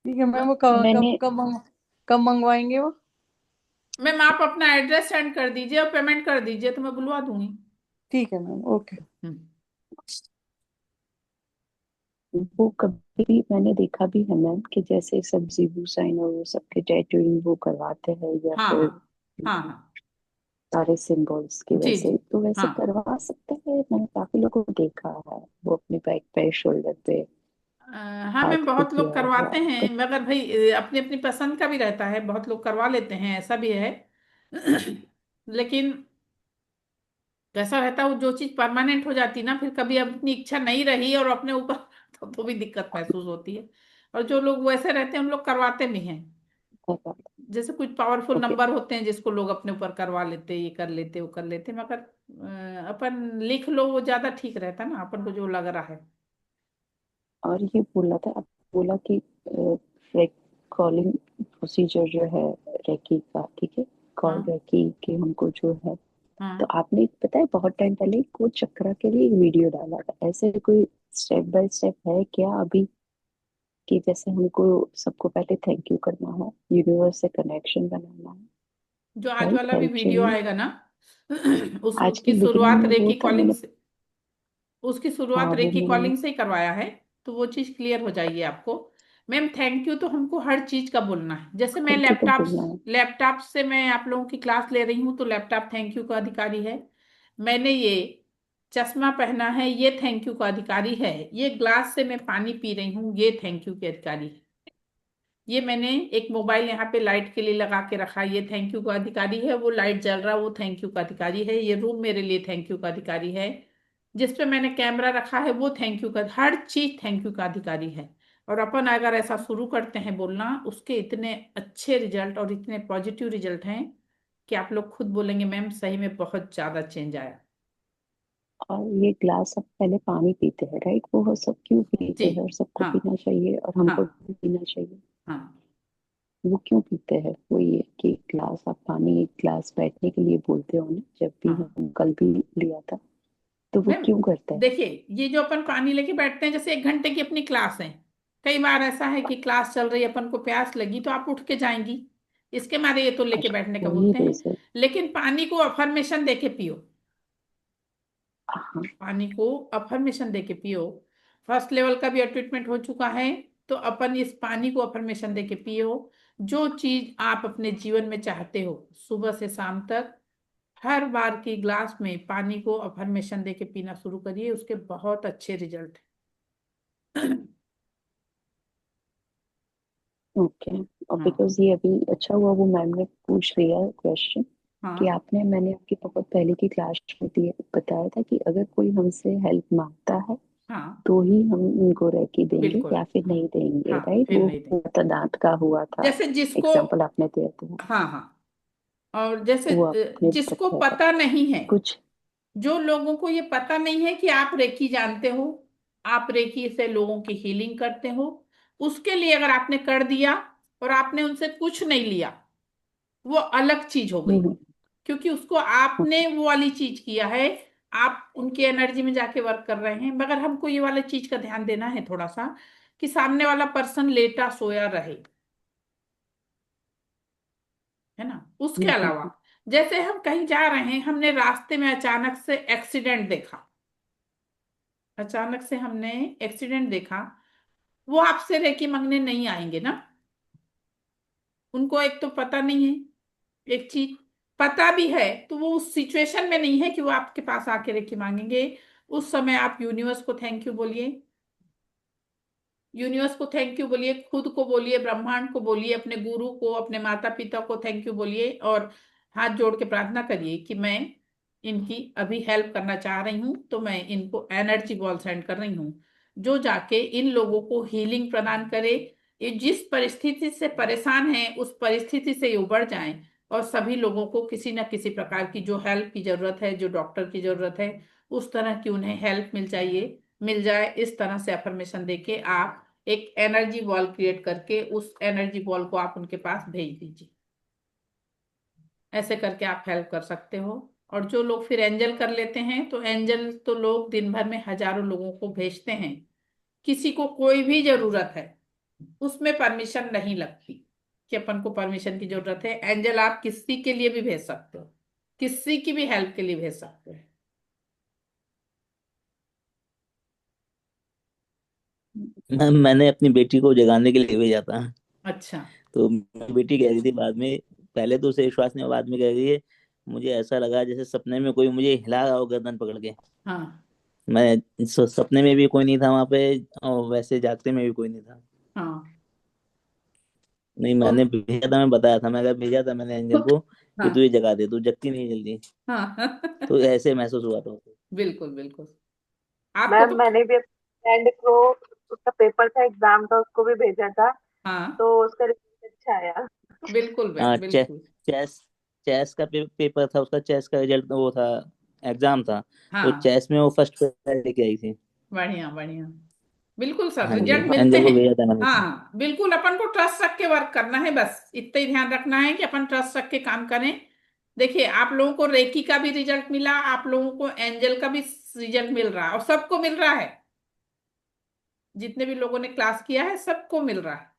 ठीक है मैम। वो कब कब मैंने कब कब मंगवाएंगे वो? मैम आप अपना एड्रेस सेंड कर दीजिए और पेमेंट कर दीजिए तो मैं बुलवा दूंगी। ठीक है मैम, ओके। हम्म। वो कभी भी मैंने देखा भी है मैम कि जैसे सब्जी साइन और वो सबके टैटूइंग वो करवाते हैं या हाँ फिर हाँ हाँ हाँ। सारे सिंबल्स की जी वैसे जी। तो वैसे हाँ करवा सकते हैं। मैंने काफी लोगों को देखा है वो अपने बैक पे शोल्डर पे हाँ मैम, हाथ पे बहुत लोग किया हुआ करवाते हैं, बट मगर भाई अपनी अपनी पसंद का भी रहता है, बहुत लोग करवा लेते हैं, ऐसा भी है। लेकिन कैसा रहता है, वो जो चीज परमानेंट हो जाती ना, फिर कभी अपनी इच्छा नहीं रही और अपने ऊपर तो भी दिक्कत महसूस होती है। और जो लोग वैसे रहते हैं उन लोग करवाते भी हैं। जैसे कुछ पावरफुल ओके। नंबर होते हैं जिसको लोग अपने ऊपर करवा लेते, ये कर लेते वो कर लेते, मगर अपन लिख लो वो ज्यादा ठीक रहता ना, अपन को जो लग रहा है। और ये बोला था आप बोला कि कॉलिंग प्रोसीजर जो है रेकी का, ठीक है, कॉल हाँ रेकी के हमको जो है, तो हाँ। आपने पता है बहुत टाइम पहले को चक्रा के लिए एक वीडियो डाला था, ऐसे कोई स्टेप बाय स्टेप है क्या अभी कि जैसे हमको सबको पहले थैंक यू करना है, यूनिवर्स से कनेक्शन बनाना है, जो आज राइट, वाला भी हेल्प वीडियो चाहिए? आएगा ना, आज की उसकी बिगिनिंग शुरुआत में वो रेकी था कॉलिंग मैंने। से, उसकी हाँ शुरुआत वो रेकी मैंने। कॉलिंग से ही करवाया है। तो वो चीज क्लियर हो जाएगी आपको। मैम थैंक यू तो हमको हर चीज का बोलना है। जैसे मैं थैंक यू तो लैपटॉप बोलना है। लैपटॉप से मैं आप लोगों की क्लास ले रही हूँ तो लैपटॉप थैंक यू का अधिकारी है। मैंने ये चश्मा पहना है, ये थैंक यू का अधिकारी है। ये ग्लास से मैं पानी पी रही हूँ, ये थैंक यू के अधिकारी है। ये मैंने एक मोबाइल यहाँ पे लाइट के लिए लगा के रखा, ये थैंक यू का अधिकारी है। वो लाइट जल रहा, वो थैंक यू का अधिकारी है। ये रूम मेरे लिए थैंक यू का अधिकारी है। जिस पे मैंने कैमरा रखा है वो थैंक यू का, हर चीज थैंक यू का अधिकारी है। और अपन अगर ऐसा शुरू करते हैं बोलना, उसके इतने अच्छे रिजल्ट और इतने पॉजिटिव रिजल्ट हैं कि आप लोग खुद बोलेंगे मैम सही में बहुत ज्यादा चेंज आया। और ये ग्लास सब पहले पानी पीते हैं, राइट, वो सब क्यों जी। पीते हैं और सबको हाँ पीना चाहिए और हाँ हमको भी पीना चाहिए? हाँ। वो क्यों पीते हैं? वो ये कि ग्लास आप पानी एक ग्लास बैठने के लिए बोलते हो ना, जब भी हाँ हम कल भी लिया था, तो वो मैम क्यों करते हैं? देखिए, ये जो अपन पानी लेके बैठते हैं, जैसे 1 घंटे की अपनी क्लास है। कई बार ऐसा है कि क्लास चल रही है, अपन को प्यास लगी तो आप उठ के जाएंगी, इसके मारे ये तो लेके अच्छा, बैठने का वही बोलते हैं। रीजन। लेकिन पानी को अफर्मेशन दे के पियो। हाँ। पानी को अफर्मेशन दे के पियो। फर्स्ट लेवल का भी ट्रीटमेंट हो चुका है। तो अपन इस पानी को अफर्मेशन दे के पियो। जो चीज आप अपने जीवन में चाहते हो, सुबह से शाम तक हर बार की ग्लास में पानी को अफर्मेशन दे के पीना शुरू करिए, उसके बहुत अच्छे रिजल्ट हैं। ओके। और हाँ बिकॉज ये अभी अच्छा हुआ वो मैम ने पूछ लिया क्वेश्चन कि हाँ आपने, मैंने आपकी बहुत पहले की क्लास में दिए बताया था कि अगर कोई हमसे हेल्प मांगता है हाँ। तो ही हम उनको रेकी देंगे बिल्कुल। या फिर नहीं देंगे, हाँ राइट, फिर वो नहीं देंगे। हुआ था दांत का हुआ था जैसे जिसको, एग्जाम्पल आपने दिया था। हाँ हाँ। और जैसे वो आपने जिसको बताया था पता नहीं है, कुछ। जो लोगों को ये पता नहीं है कि आप रेकी जानते हो, आप रेकी से लोगों की हीलिंग करते हो, उसके लिए अगर आपने कर दिया और आपने उनसे कुछ नहीं लिया, वो अलग चीज हो गई। हम्म। क्योंकि उसको आपने ओके। वो वाली चीज किया है, आप उनकी एनर्जी में जाके वर्क कर रहे हैं। मगर हमको ये वाला चीज का ध्यान देना है थोड़ा सा, कि सामने वाला पर्सन लेटा सोया रहे, है ना। उसके अलावा हम्म। जैसे हम कहीं जा रहे हैं, हमने रास्ते में अचानक से एक्सीडेंट देखा, अचानक से हमने एक्सीडेंट देखा, वो आपसे रेकी मांगने नहीं आएंगे ना। उनको एक तो पता नहीं है, एक चीज पता भी है तो वो उस सिचुएशन में नहीं है कि वो आपके पास आके रेकी मांगेंगे। उस समय आप यूनिवर्स को थैंक यू बोलिए, यूनिवर्स को थैंक यू बोलिए, खुद को बोलिए, ब्रह्मांड को बोलिए, अपने गुरु को, अपने माता पिता को थैंक यू बोलिए। और हाथ जोड़ के प्रार्थना करिए कि मैं इनकी अभी हेल्प करना चाह रही हूँ, तो मैं इनको एनर्जी बॉल सेंड कर रही हूँ, जो जाके इन लोगों को हीलिंग प्रदान करे। ये जिस परिस्थिति से परेशान है उस परिस्थिति से ये उबर जाएं, और सभी लोगों को किसी न किसी प्रकार की जो हेल्प की जरूरत है, जो डॉक्टर की जरूरत है, उस तरह की उन्हें हेल्प मिल जाए, इस तरह से अफर्मेशन देके आप एक एनर्जी बॉल क्रिएट करके उस एनर्जी बॉल को आप उनके पास भेज दीजिए। ऐसे करके आप हेल्प कर सकते हो। और जो लोग फिर एंजल कर लेते हैं, तो एंजल तो लोग दिन भर में हजारों लोगों को भेजते हैं, किसी को कोई भी जरूरत है उसमें परमिशन नहीं लगती कि अपन को परमिशन की जरूरत है। एंजल आप किसी के लिए भी भेज सकते हो, किसी की भी हेल्प के लिए भेज सकते हो। मैंने अपनी बेटी को जगाने के लिए भेजा था। अच्छा। तो मेरी बेटी कह रही थी बाद में, पहले तो उसे विश्वास नहीं हुआ, बाद में कह रही है मुझे ऐसा लगा जैसे सपने में कोई मुझे हिला रहा हो गर्दन पकड़ के। हाँ मैं सपने में भी कोई नहीं था वहां पे, और वैसे जागते में भी कोई नहीं था। हाँ। नहीं, तो मैंने भेजा था, मैं बताया था, मैं कहा भेजा था मैंने एंजल को कि तू हाँ ये जगा दे, तू जगती नहीं जल्दी। हाँ। तो ऐसे महसूस हुआ था उसे। बिल्कुल बिल्कुल। आपको मैम तो मैंने भी अपने फ्रेंड को, उसका पेपर था, एग्जाम था, उसको भी भेजा था, हाँ तो उसका रिजल्ट अच्छा आया। बिल्कुल हाँ, बिल्कुल। चेस चेस का पेपर था उसका, चेस का रिजल्ट वो था, एग्जाम था। वो हाँ चेस में वो फर्स्ट प्राइज लेके आई थी। बढ़िया बढ़िया। बिल्कुल सर, हाँ जी, रिजल्ट मिलते एंजल को हैं। भेजा था मैंने हाँ उसे। हाँ बिल्कुल, अपन को ट्रस्ट रख के वर्क करना है, बस इतना ही ध्यान रखना है कि अपन ट्रस्ट रख के काम करें। देखिए, आप लोगों को रेकी का भी रिजल्ट मिला, आप लोगों को एंजल का भी रिजल्ट मिल रहा है, और सबको मिल रहा है। जितने भी लोगों ने क्लास किया है सबको मिल रहा है,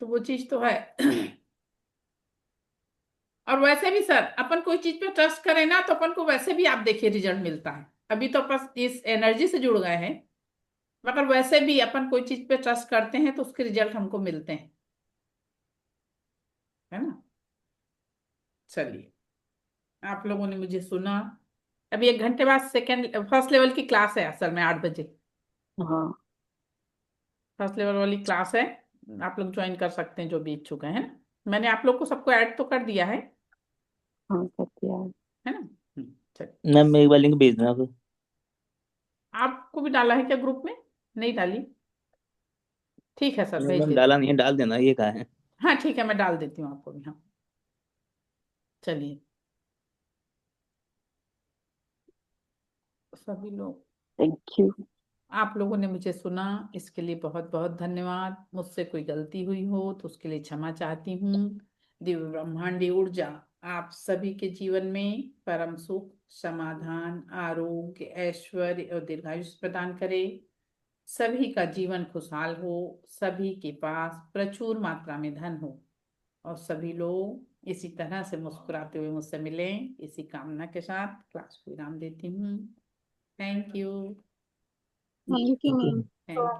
तो वो चीज तो है। और वैसे भी सर, अपन कोई चीज पे ट्रस्ट करें ना, तो अपन को वैसे भी आप देखिए रिजल्ट मिलता है। अभी तो अपन इस एनर्जी से जुड़ गए हैं, मगर वैसे भी अपन कोई चीज पे ट्रस्ट करते हैं तो उसके रिजल्ट हमको मिलते हैं, है ना। चलिए, आप लोगों ने मुझे सुना। अभी 1 घंटे बाद सेकेंड फर्स्ट लेवल की क्लास है, असल में 8 बजे हाँ फर्स्ट लेवल वाली क्लास है। आप लोग ज्वाइन कर सकते हैं जो भी इच्छुक हैं, है ना। मैंने आप लोग को सबको ऐड तो कर दिया हाँ कर दिया है। है ना। चलिए, मैम एक बार लिंक भेज देना फिर। आपको भी डाला है क्या ग्रुप में? नहीं डाली? ठीक है सर, नहीं भेज मैम, देती डाला हूँ। नहीं है, डाल देना, ये कहा है। हाँ ठीक है, मैं डाल देती हूँ आपको भी। हाँ चलिए, सभी लोग, थैंक यू। आप लोगों ने मुझे सुना, इसके लिए बहुत बहुत धन्यवाद। मुझसे कोई गलती हुई हो तो उसके लिए क्षमा चाहती हूँ। दिव्य ब्रह्मांडी ऊर्जा आप सभी के जीवन में परम सुख, समाधान, आरोग्य, ऐश्वर्य और दीर्घायुष्य प्रदान करे। सभी का जीवन खुशहाल हो, सभी के पास प्रचुर मात्रा में धन हो, और सभी लोग इसी तरह से मुस्कुराते हुए मुझसे मिलें, इसी कामना के साथ क्लास को विराम देती हूँ। Thank you. Thank you ma'am. Thank you.